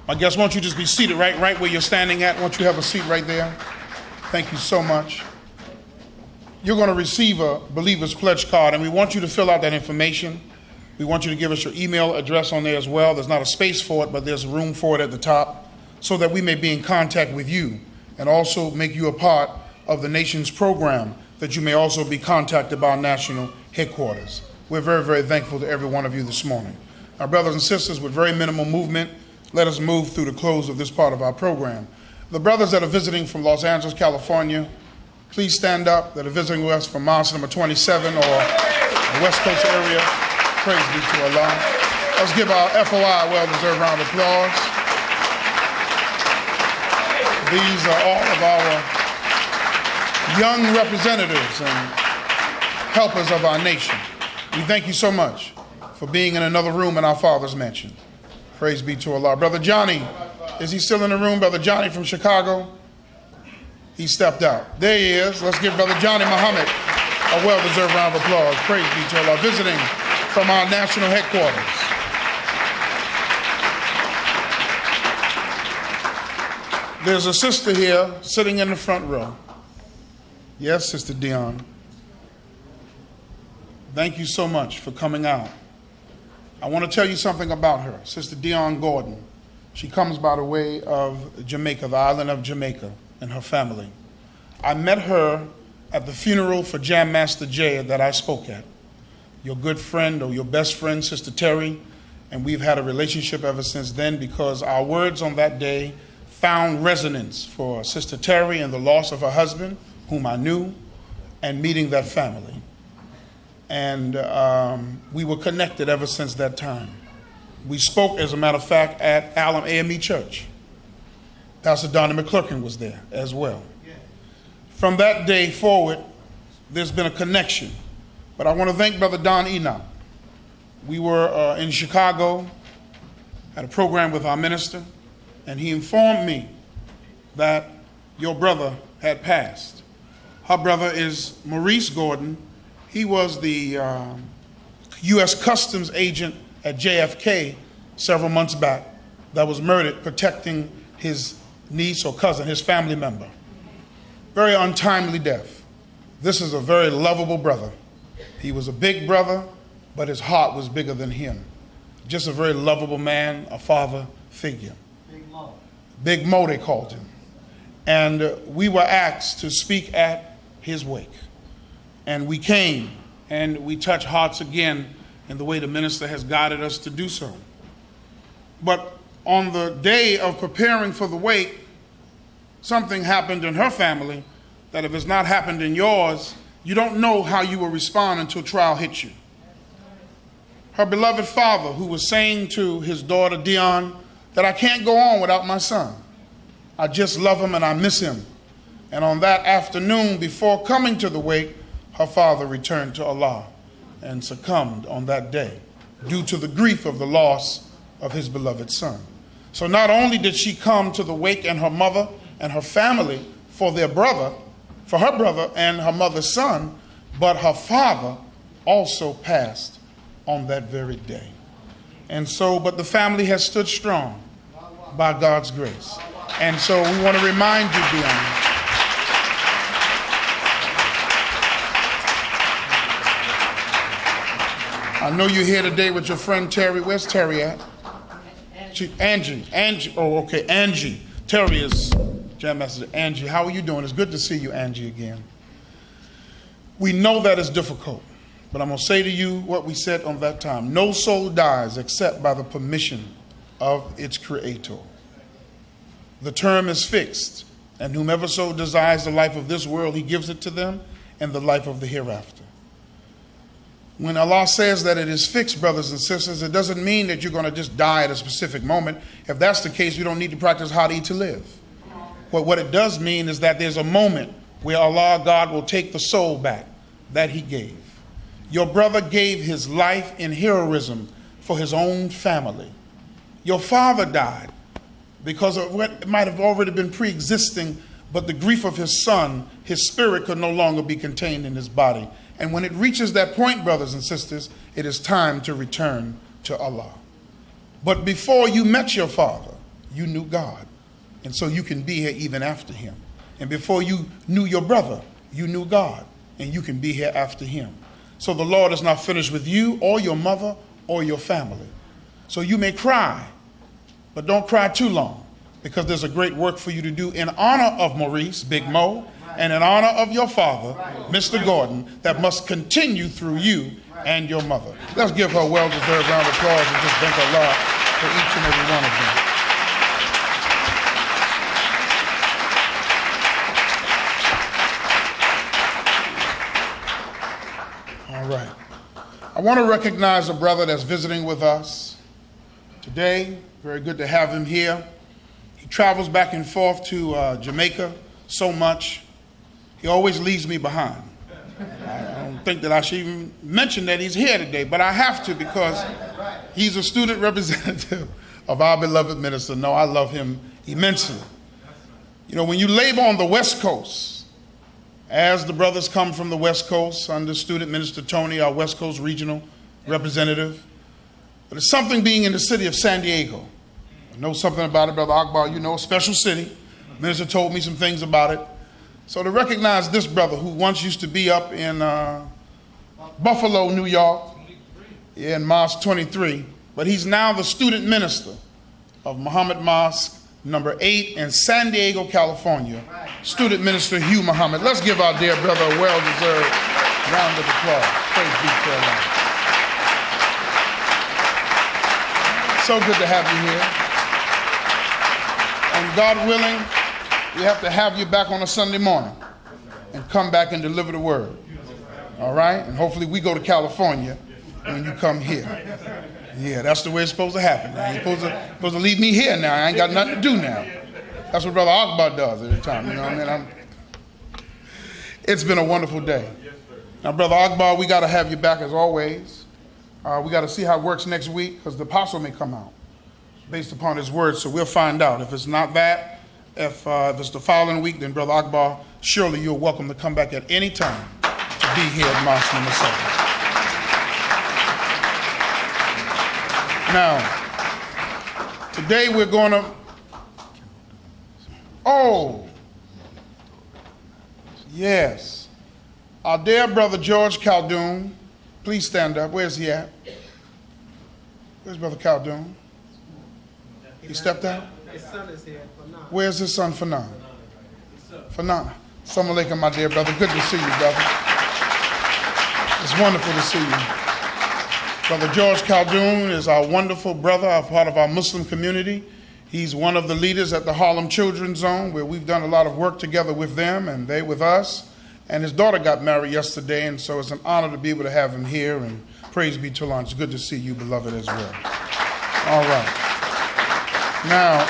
My guests, won't you just be seated right where you're standing at? Won't you have a seat right there? Thank you so much. You're going to receive a Believer's Pledge card, and we want you to fill out that information. We want you to give us your email address on there as well. There's not a space for it, but there's room for it at the top so that we may be in contact with you and also make you a part of the nation's program, that you may also be contacted by our national headquarters. We're very, very thankful to every one of you this morning. Our brothers and sisters, with very minimal movement, let us move through the close of this part of our program. The brothers that are visiting from Los Angeles, California, please stand up, that are visiting with us from Mosque number 27 or the West Coast area. Praise be to Allah. Let's give our FOI a well-deserved round of applause. These are all of our young representatives and helpers of our nation. We thank you so much for being in another room in our Father's mansion. Praise be to Allah. Brother Johnny, is he still in the room? Brother Johnny from Chicago? He stepped out. There he is. Let's give Brother Johnny Muhammad a well-deserved round of applause. Praise be to Allah. Visiting from our national headquarters. There's a sister here sitting in the front row. Yes, Sister Dion. Thank you so much for coming out. I want to tell you something about her, Sister Dion Gordon. She comes by the way of Jamaica, the island of Jamaica, and her family. I met her at the funeral for Jam Master Jay that I spoke at. Your good friend, or your best friend, Sister Terry, and we've had a relationship ever since then, because our words on that day found resonance for Sister Terry and the loss of her husband, whom I knew, and meeting that family. And we were connected ever since that time. We spoke, as a matter of fact, at Allen AME Church. Pastor Donnie McClurkin was there as well. From that day forward, there's been a connection. But I want to thank Brother Don Enoch. We were in Chicago at a program with our minister, and he informed me that your brother had passed. Her brother is Maurice Gordon. He was the U.S. Customs agent at JFK several months back that was murdered protecting his niece or cousin, his family member. Very untimely death. This is a very lovable brother. He was a big brother, but his heart was bigger than him. Just a very lovable man, a father figure. Big Mo. Big Mo, they called him. And we were asked to speak at his wake. And we came, and we touched hearts again in the way the minister has guided us to do so. But on the day of preparing for the wake, something happened in her family that if it's not happened in yours, you don't know how you will respond until trial hits you. Her beloved father, who was saying to his daughter Dion that I can't go on without my son. I just love him and I miss him. And on that afternoon, before coming to the wake, her father returned to Allah and succumbed on that day due to the grief of the loss of his beloved son. So not only did she come to the wake and her mother and her family for their brother, for her brother and her mother's son, but her father also passed on that very day. And so, but the family has stood strong by God's grace. And so we want to remind you, Dion, I know you're here today with your friend Terry. Where's Terry at? Angie. Oh, okay, Angie. Terry is Jam Master. Angie, how are you doing? It's good to see you, Angie, again. We know that it's difficult, but I'm going to say to you what we said on that time. No soul dies except by the permission of its creator. The term is fixed, and whomever so desires the life of this world, he gives it to them, and the life of the hereafter. When Allah says that it is fixed, brothers and sisters, it doesn't mean that you're going to just die at a specific moment. If that's the case, we don't need to practice how to eat to live. But what it does mean is that there's a moment where Allah, God, will take the soul back that he gave. Your brother gave his life in heroism for his own family. Your father died because of what might have already been pre-existing, but the grief of his son, his spirit could no longer be contained in his body. And when it reaches that point, brothers and sisters, it is time to return to Allah. But before you met your father, you knew God. And so you can be here even after him. And before you knew your brother, you knew God. And you can be here after him. So the Lord is not finished with you or your mother or your family. So you may cry, but don't cry too long, because there's a great work for you to do in honor of Maurice, Big Mo, and in honor of your father, Mr. Gordon, that must continue through you and your mother. Let's give her a well-deserved round of applause and just thank Allah for each and every one of them. All right. I want to recognize a brother that's visiting with us today. Very good to have him here. He travels back and forth to Jamaica so much. He always leaves me behind. I don't think that I should even mention that he's here today, but I have to, because he's a student representative of our beloved minister. No, I love him immensely. You know, when you labor on the West Coast, as the brothers come from the West Coast under Student Minister Tony, our West Coast regional representative, but it's something being in the city of San Diego. I know something about it, Brother Akbar. You know, a special city. The minister told me some things about it. So to recognize this brother who once used to be up in Buffalo, New York, in Mosque 23, but he's now the student minister of Muhammad Mosque number 8 in San Diego, California, Student Minister Hugh Muhammad. Let's give our dear brother a well-deserved round of applause. Praise be to Allah. So good to have you here. And God willing, we have to have you back on a Sunday morning and come back and deliver the word. All right? And hopefully we go to California when you come here. Yeah, that's the way it's supposed to happen. Now, you're supposed to leave me here now. I ain't got nothing to do now. That's what Brother Akbar does every time. You know what I mean? It's been a wonderful day. Now, Brother Akbar, we got to have you back as always. We got to see how it works next week, because the apostle may come out based upon his words. So we'll find out. If it's not that, if it's the following week, then Brother Akbar, surely you're welcome to come back at any time to be here at Mosque number 7. Now, today we're going to, yes, our dear brother George Caldoon, please stand up. Where's he at? Where's Brother Caldoon? He stepped out? His son is here, Fanan. Where's his son, Fanan? Fanan. Assalamu alaikum, my dear brother. Good to see you, brother. It's wonderful to see you. Brother George Caldoon is our wonderful brother, a part of our Muslim community. He's one of the leaders at the Harlem Children's Zone, where we've done a lot of work together with them and they with us. And his daughter got married yesterday, and so it's an honor to be able to have him here. And praise be to Allah. It's good to see you, beloved, as well. All right. Now,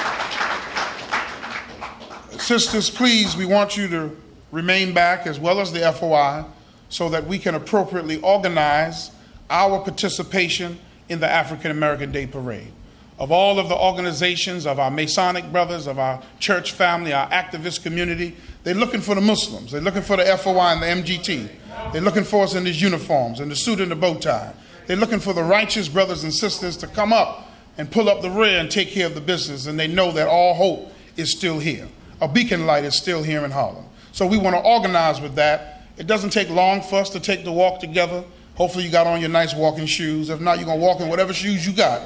sisters, please, we want you to remain back, as well as the FOI, so that we can appropriately organize our participation in the African American Day Parade. Of all of the organizations, of our Masonic brothers, of our church family, our activist community, they're looking for the Muslims. They're looking for the FOI and the MGT. They're looking for us in these uniforms, in the suit and the bow tie. They're looking for the righteous brothers and sisters to come up and pull up the rear and take care of the business, and they know that all hope is still here. A beacon light is still here in Harlem. So we want to organize with that. It doesn't take long for us to take the walk together. Hopefully you got on your nice walking shoes. If not, you're going to walk in whatever shoes you got,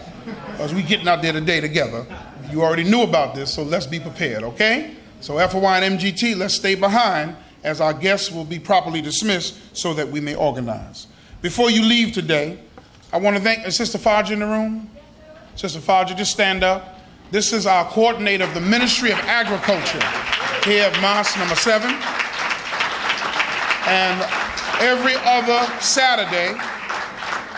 as we getting out there today together. You already knew about this, so let's be prepared, okay? So FOI and MGT, let's stay behind, as our guests will be properly dismissed so that we may organize. Before you leave today, I want to thank, is Sister Faja in the room? Sister Faja, just stand up. This is our coordinator of the Ministry of Agriculture here at Mosque number 7. And every other Saturday,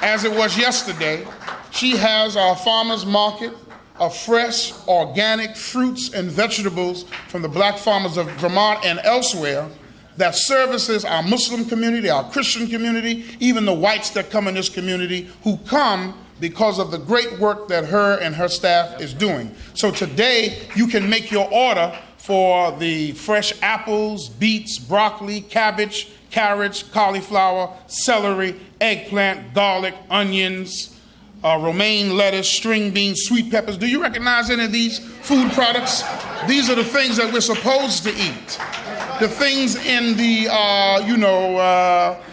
as it was yesterday, she has our farmers market of fresh, organic fruits and vegetables from the black farmers of Vermont and elsewhere that services our Muslim community, our Christian community, even the whites that come in this community who come because of the great work that her and her staff is doing. So today, you can make your order for the fresh apples, beets, broccoli, cabbage, carrots, cauliflower, celery, eggplant, garlic, onions, romaine lettuce, string beans, sweet peppers. Do you recognize any of these food products? These are the things that we're supposed to eat. The things in the,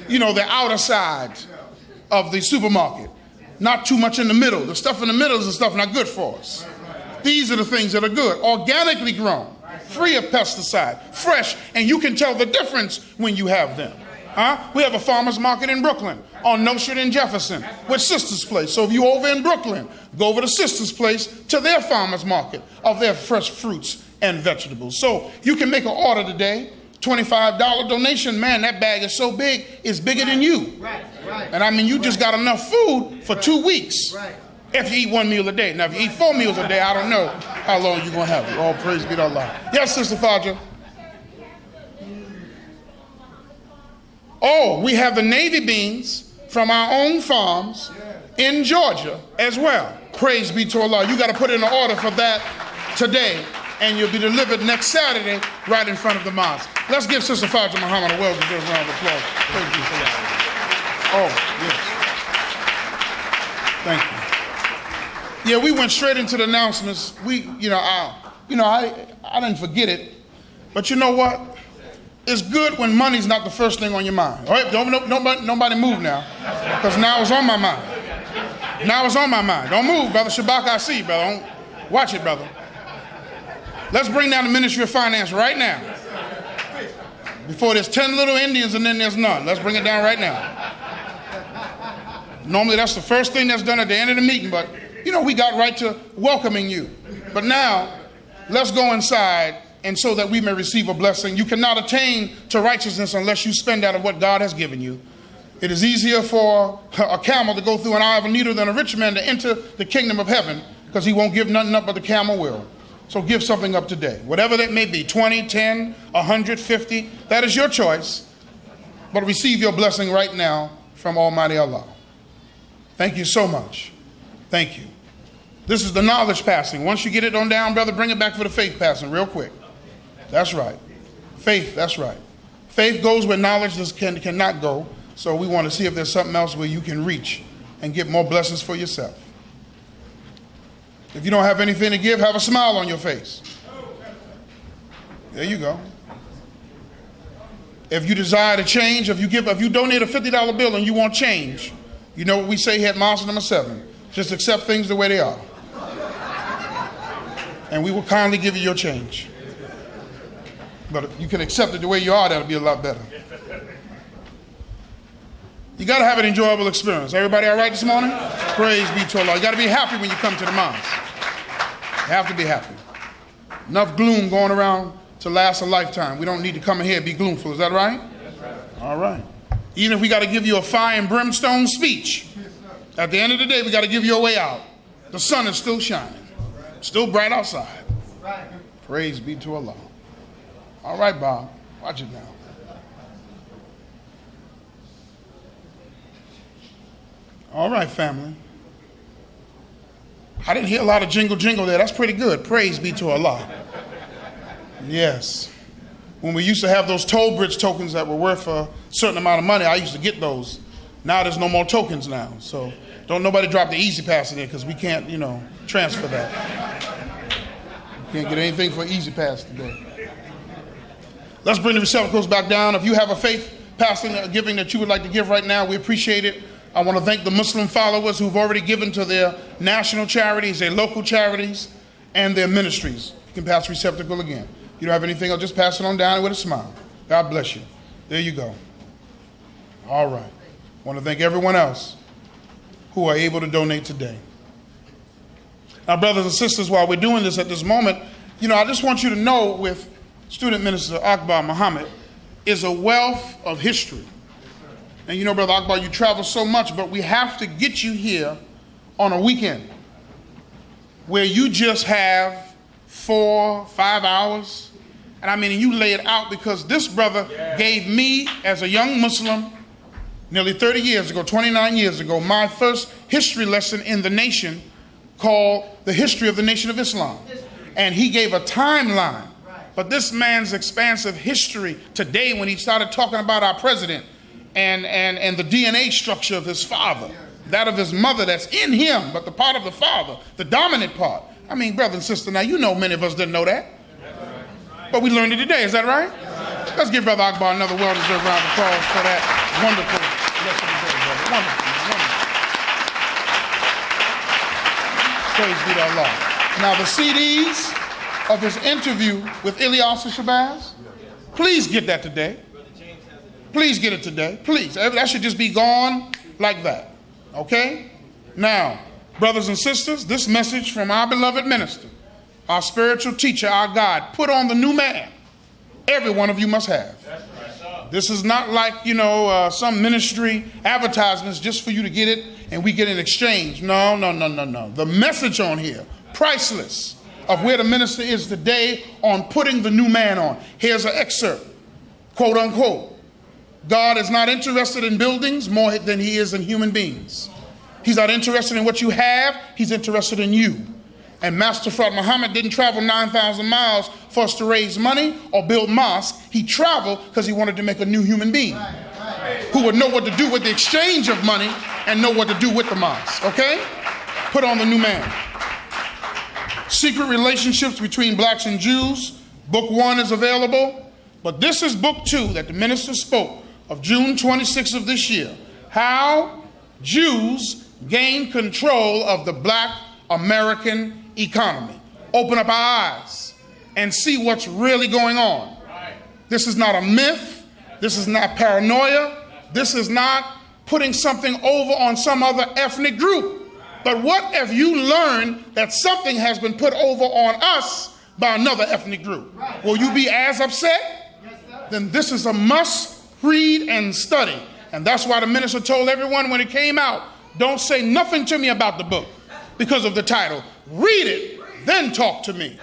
the outer side of the supermarket. Not too much in the middle. The stuff in the middle is the stuff not good for us. These are the things that are good. Organically grown, free of pesticide, fresh, and you can tell the difference when you have them. We have a farmer's market in Brooklyn on Nostrand and Jefferson with Sister's Place. So if you're over in Brooklyn, go over to Sister's Place to their farmer's market of their fresh fruits and vegetables. So you can make an order today, $25 donation. Man, that bag is so big, it's bigger than you. Right. And I mean, you just got enough food for 2 weeks. Right. If you eat 1 meal a day. Now, if you eat 4 meals a day, I don't know how long you're going to have it. All praise be to Allah. Yes, Sister Faja. Oh, we have the navy beans from our own farms in Georgia as well. Praise be to Allah. You got to put in an order for that today, and you'll be delivered next Saturday right in front of the mosque. Let's give Sister Akbar Muhammad a well-deserved round of applause. Praise be to Allah. Oh, yes. Thank you. Yeah, we went straight into the announcements. I didn't forget it, but you know what? It's good when money's not the first thing on your mind. All right, nobody move now, because now it's on my mind. Now it's on my mind. Don't move, brother. Shabak I see, brother. Don't watch it, brother. Let's bring down the Ministry of Finance right now. Before there's 10 little Indians and then there's none. Let's bring it down right now. Normally that's the first thing that's done at the end of the meeting, but we got right to welcoming you. But now, let's go inside, and so that we may receive a blessing. You cannot attain to righteousness unless you spend out of what God has given you. It is easier for a camel to go through an eye of a needle than a rich man to enter the kingdom of heaven, because he won't give nothing up but the camel will. So give something up today, whatever that may be, 20, 10, 100, 50, that is your choice. But receive your blessing right now from Almighty Allah. Thank you so much. Thank you. This is the knowledge passing. Once you get it on down, brother, bring it back for the faith passing real quick. That's right. Faith, that's right. Faith goes where knowledge cannot go. So we want to see if there's something else where you can reach and get more blessings for yourself. If you don't have anything to give, have a smile on your face. There you go. If you desire to change, if you donate a $50 bill and you want change, you know what we say here at Mosque number 7. Just accept things the way they are. And we will kindly give you your change. But if you can accept it the way you are, that'll be a lot better. You got to have an enjoyable experience. Everybody all right this morning? Praise be to Allah. You got to be happy when you come to the mosque. You have to be happy. Enough gloom going around to last a lifetime. We don't need to come in here and be gloomful. Is that right? Yes, sir. All right. Even if we got to give you a fire and brimstone speech, at the end of the day, we got to give you a way out. The sun is still shining. Still bright outside. Praise be to Allah. All right, Bob. Watch it now. All right, family. I didn't hear a lot of jingle there. That's pretty good. Praise be to Allah. Yes. When we used to have those toll bridge tokens that were worth a certain amount of money, I used to get those. Now there's no more tokens now. So don't nobody drop the Easy Pass in there, because we can't, transfer that. Can't get anything for Easy Pass today. Let's bring the receptacles back down. If you have a faith passing or giving that you would like to give right now, we appreciate it. I want to thank the Muslim followers who've already given to their national charities, their local charities, and their ministries. You can pass the receptacle again. If you don't have anything, I'll just pass it on down with a smile. God bless you. There you go. All right. I want to thank everyone else who are able to donate today. Now, brothers and sisters, while we're doing this at this moment, I just want you to know, with Student Minister Akbar Muhammad is a wealth of history. And you know, Brother Akbar, you travel so much, but we have to get you here on a weekend where you just have 4, 5 hours. And I mean, you lay it out, because this brother gave me, as a young Muslim, nearly 30 years ago, 29 years ago, my first history lesson in the nation called The History of the Nation of Islam. And he gave a timeline. But this man's expansive history today, when he started talking about our president and the DNA structure of his father, that of his mother that's in him, but the part of the father, the dominant part. I mean, brother and sister, now you know many of us didn't know that. But we learned it today, is that right? Let's give Brother Akbar another well-deserved round of applause for that wonderful lesson today, brother. Wonderful, wonderful. Praise be to Allah. Now the CDs of his interview with Ilyas Shabazz, please get that today. Please get it today, please. That should just be gone like that, okay? Now, brothers and sisters, this message from our beloved minister, our spiritual teacher, our God, put on the new man. Every one of you must have. This is not like, some ministry advertisements just for you to get it and we get an exchange. No. The message on here, priceless, of where the minister is today on putting the new man on. Here's an excerpt, quote unquote. God is not interested in buildings more than he is in human beings. He's not interested in what you have, he's interested in you. And Master Akbar Muhammad didn't travel 9,000 miles for us to raise money or build mosques. He traveled because he wanted to make a new human being who would know what to do with the exchange of money and know what to do with the mosque, okay? Put on the new man. Secret Relationships Between Blacks and Jews, book 1 is available, but this is book 2 that the minister spoke of June 26th of this year. How Jews Gain Control of the Black American Economy. Open up our eyes and see what's really going on. This is not a myth. This is not paranoia. This is not putting something over on some other ethnic group. But what if you learn that something has been put over on us by another ethnic group? Will you be as upset? Then this is a must read and study. And that's why the minister told everyone when it came out, don't say nothing to me about the book because of the title. Read it, then talk to me.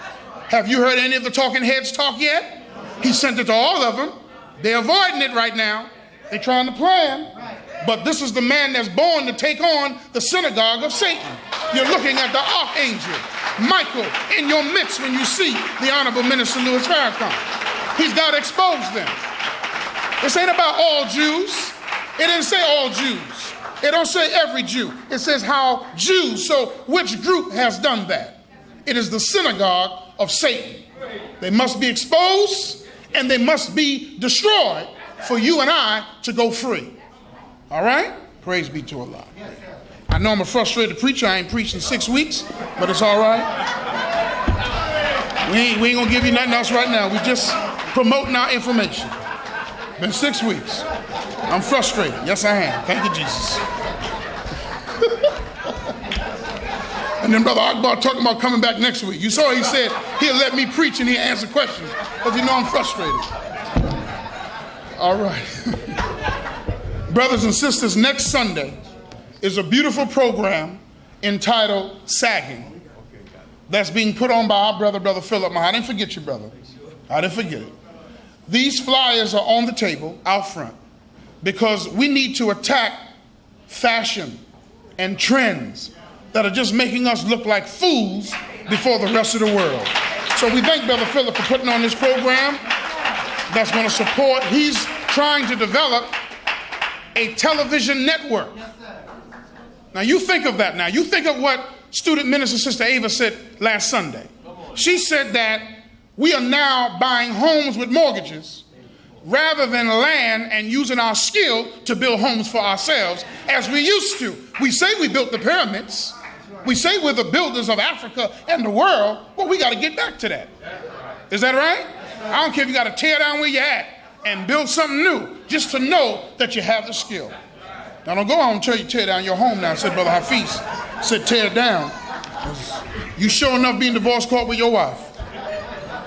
Have you heard any of the talking heads talk yet? He sent it to all of them. They're avoiding it right now. They're trying to plan. But this is the man that's born to take on the synagogue of Satan. You're looking at the archangel, Michael, in your midst when you see the Honorable Minister Louis Farrakhan. He's got to expose them. This ain't about all Jews. It didn't say all Jews. It don't say every Jew. It says how Jews. So which group has done that? It is the synagogue of Satan. They must be exposed and they must be destroyed for you and I to go free. All right? Praise be to Allah. I know I'm a frustrated preacher. I ain't preached in 6 weeks, but it's all right. We ain't gonna give you nothing else right now. We just promoting our information. Been 6 weeks. I'm frustrated. Yes, I am. Thank you, Jesus. And then Brother Akbar talking about coming back next week. You saw he said he'll let me preach and he'll answer questions because you know I'm frustrated. All right. Brothers and sisters, next Sunday is a beautiful program entitled Sagging that's being put on by our Brother Philip. I didn't forget you, brother. I didn't forget it. These flyers are on the table out front because we need to attack fashion and trends that are just making us look like fools before the rest of the world. So we thank Brother Philip for putting on this program that's going to support. He's trying to develop a television network. Now you think of that now. You think of what student minister Sister Ava said last Sunday. She said that we are now buying homes with mortgages rather than land and using our skill to build homes for ourselves as we used to. We say we built the pyramids. We say we're the builders of Africa and the world. Well, we got to get back to that. Is that right? I don't care if you got to tear down where you're at and build something new just to know that you have the skill. Now don't go on and tell you tear down your home now, said Brother Hafiz. Said tear it down. You sure enough be in divorce court with your wife.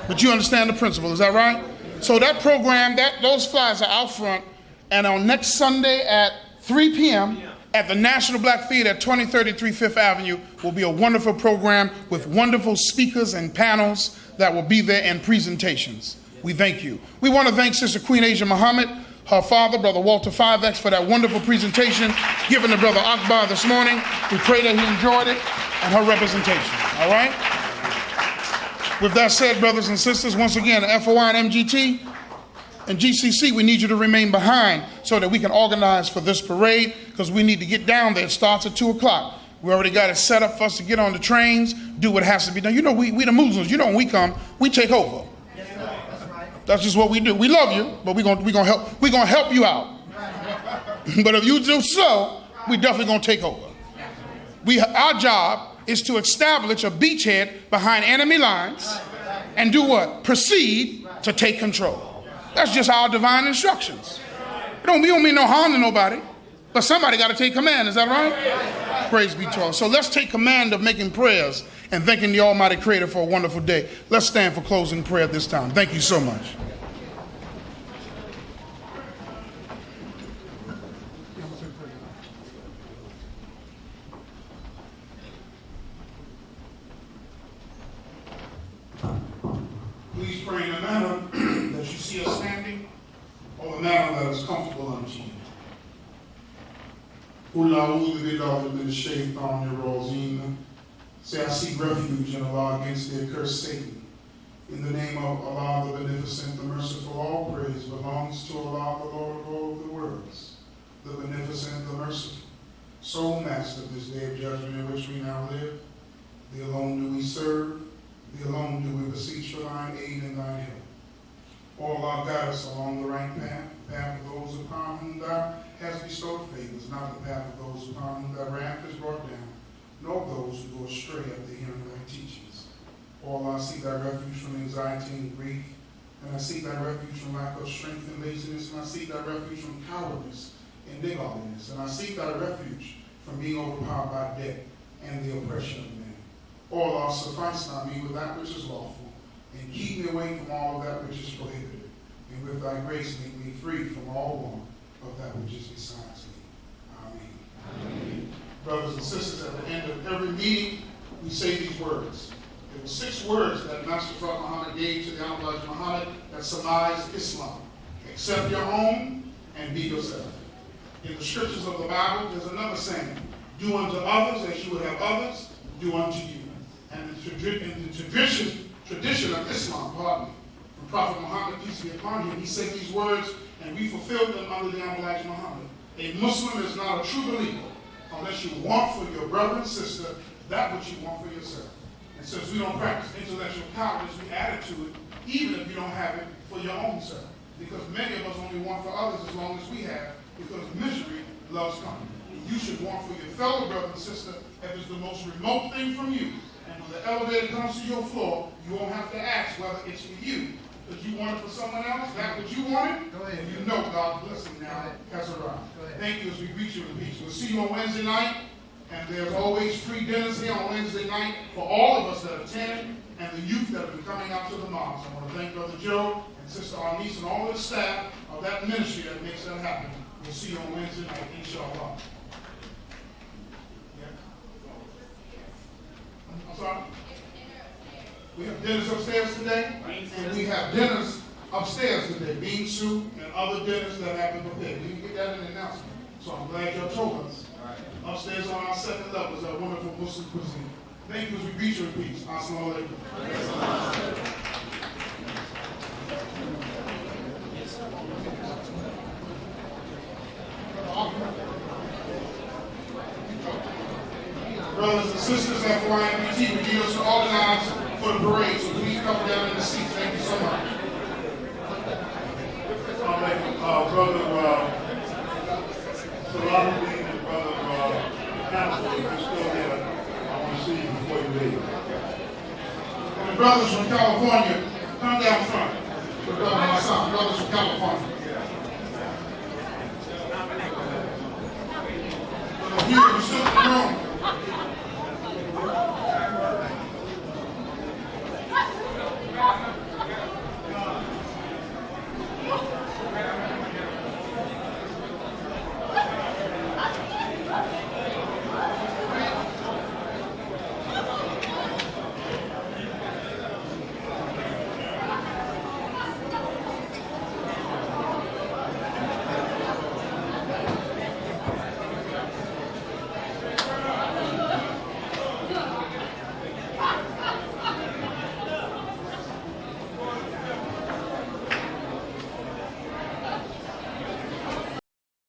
But you understand the principle, is that right? So that program, those flyers are out front, And on next Sunday at 3 p.m. at the National Black Theater at 2033 Fifth Avenue will be a wonderful program with wonderful speakers and panels that will be there and presentations. We thank you. We want to thank Sister Queen Asia Muhammad, her father, Brother Walter 5X, for that wonderful presentation given to Brother Akbar this morning. We pray that he enjoyed it and her representation. All right? With that said, brothers and sisters, once again, FOI and MGT and GCC, we need you to remain behind so that we can organize for this parade, because we need to get down there. It starts at 2 o'clock. We already got it set up for us to get on the trains, do what has to be done. You know, we the Muslims, you know, when we come, we take over. That's just what we do. We love you, but we're gonna help you out. But if you do so, we definitely gonna take over. Our job is to establish a beachhead behind enemy lines and do what? Proceed to take control. That's just our divine instructions. We don't mean no harm to nobody, but somebody got to take command. Is that right? Praise be to Allah. So let's take command of making prayers and thanking the Almighty Creator for a wonderful day. Let's stand for closing prayer at this time. Thank you so much. Please pray in the manner that you see us standing, or the manner that is comfortable unto you. Say, I seek refuge in Allah against the accursed Satan. In the name of Allah, the Beneficent, the Merciful, all praise belongs to Allah, the Lord of all the worlds, the Beneficent, the Merciful, sole Master of this day of judgment in which we now live. Thee alone do we serve, Thee alone do we beseech for Thine aid and Thine help. O Allah, guide us along the right path, the path of those upon whom Thou hast bestowed favors, not the path of those upon whom Thy wrath is brought down, nor those who go astray after hearing Thy teachings. O Allah, I seek Thy refuge from anxiety and grief, and I seek Thy refuge from lack of strength and laziness, and I seek Thy refuge from cowardice and niggardliness, and I seek Thy refuge from being overpowered by debt and the oppression of men. O Allah, suffice not me with that which is lawful, and keep me away from all of that which is prohibited, and with Thy grace make me free from all want of that which is besides me. Amen. Amen. Brothers and sisters, at the end of every meeting, we say these words. There were 6 words that Master Prophet Muhammad gave to the Honorable Elijah Muhammad that summarized Islam. Accept your own and be yourself. In the scriptures of the Bible, there's another saying, do unto others as you would have others do unto you. And in the tradition of Islam, from Prophet Muhammad, peace be upon him, he said these words, and we fulfilled them under the Honorable Elijah Muhammad. A Muslim is not a true believer unless you want for your brother and sister that which you want for yourself. And since we don't practice intellectual cowardice, we add it to it, even if you don't have it for your own self. Because many of us only want for others as long as we have, because misery loves company. You should want for your fellow brother and sister if it's the most remote thing from you. And when the elevator comes to your floor, you won't have to ask whether it's for you. Because you want it for someone else, that what you wanted, and you know God's blessing now has arrived. Thank you as we greet you in peace. We'll see you on Wednesday night, and there's always free dinners here on Wednesday night for all of us that attend, and the youth that have been coming out to the mosque. I want to thank Brother Joe and Sister Arnice and all of the staff of that ministry that makes that happen. We'll see you on Wednesday night, inshallah. Yeah. I'm sorry? We have dinners upstairs today, and we have dinners upstairs today, bean soup and other dinners that have been prepared. We didn't get that in the announcement, so I'm glad y'all told us. Upstairs on our 2nd level is our wonderful Muslim cuisine. Thank you as we greet you in peace. Assalamu alaikum. Brothers and sisters at FYMBT, we need us to organize for the parade, so please come down in the seats. Thank you so much. Brother Salahuddin and Brother Council, if you're still here, I want to see you before you leave. And the brothers from California, come down front. The brothers from California.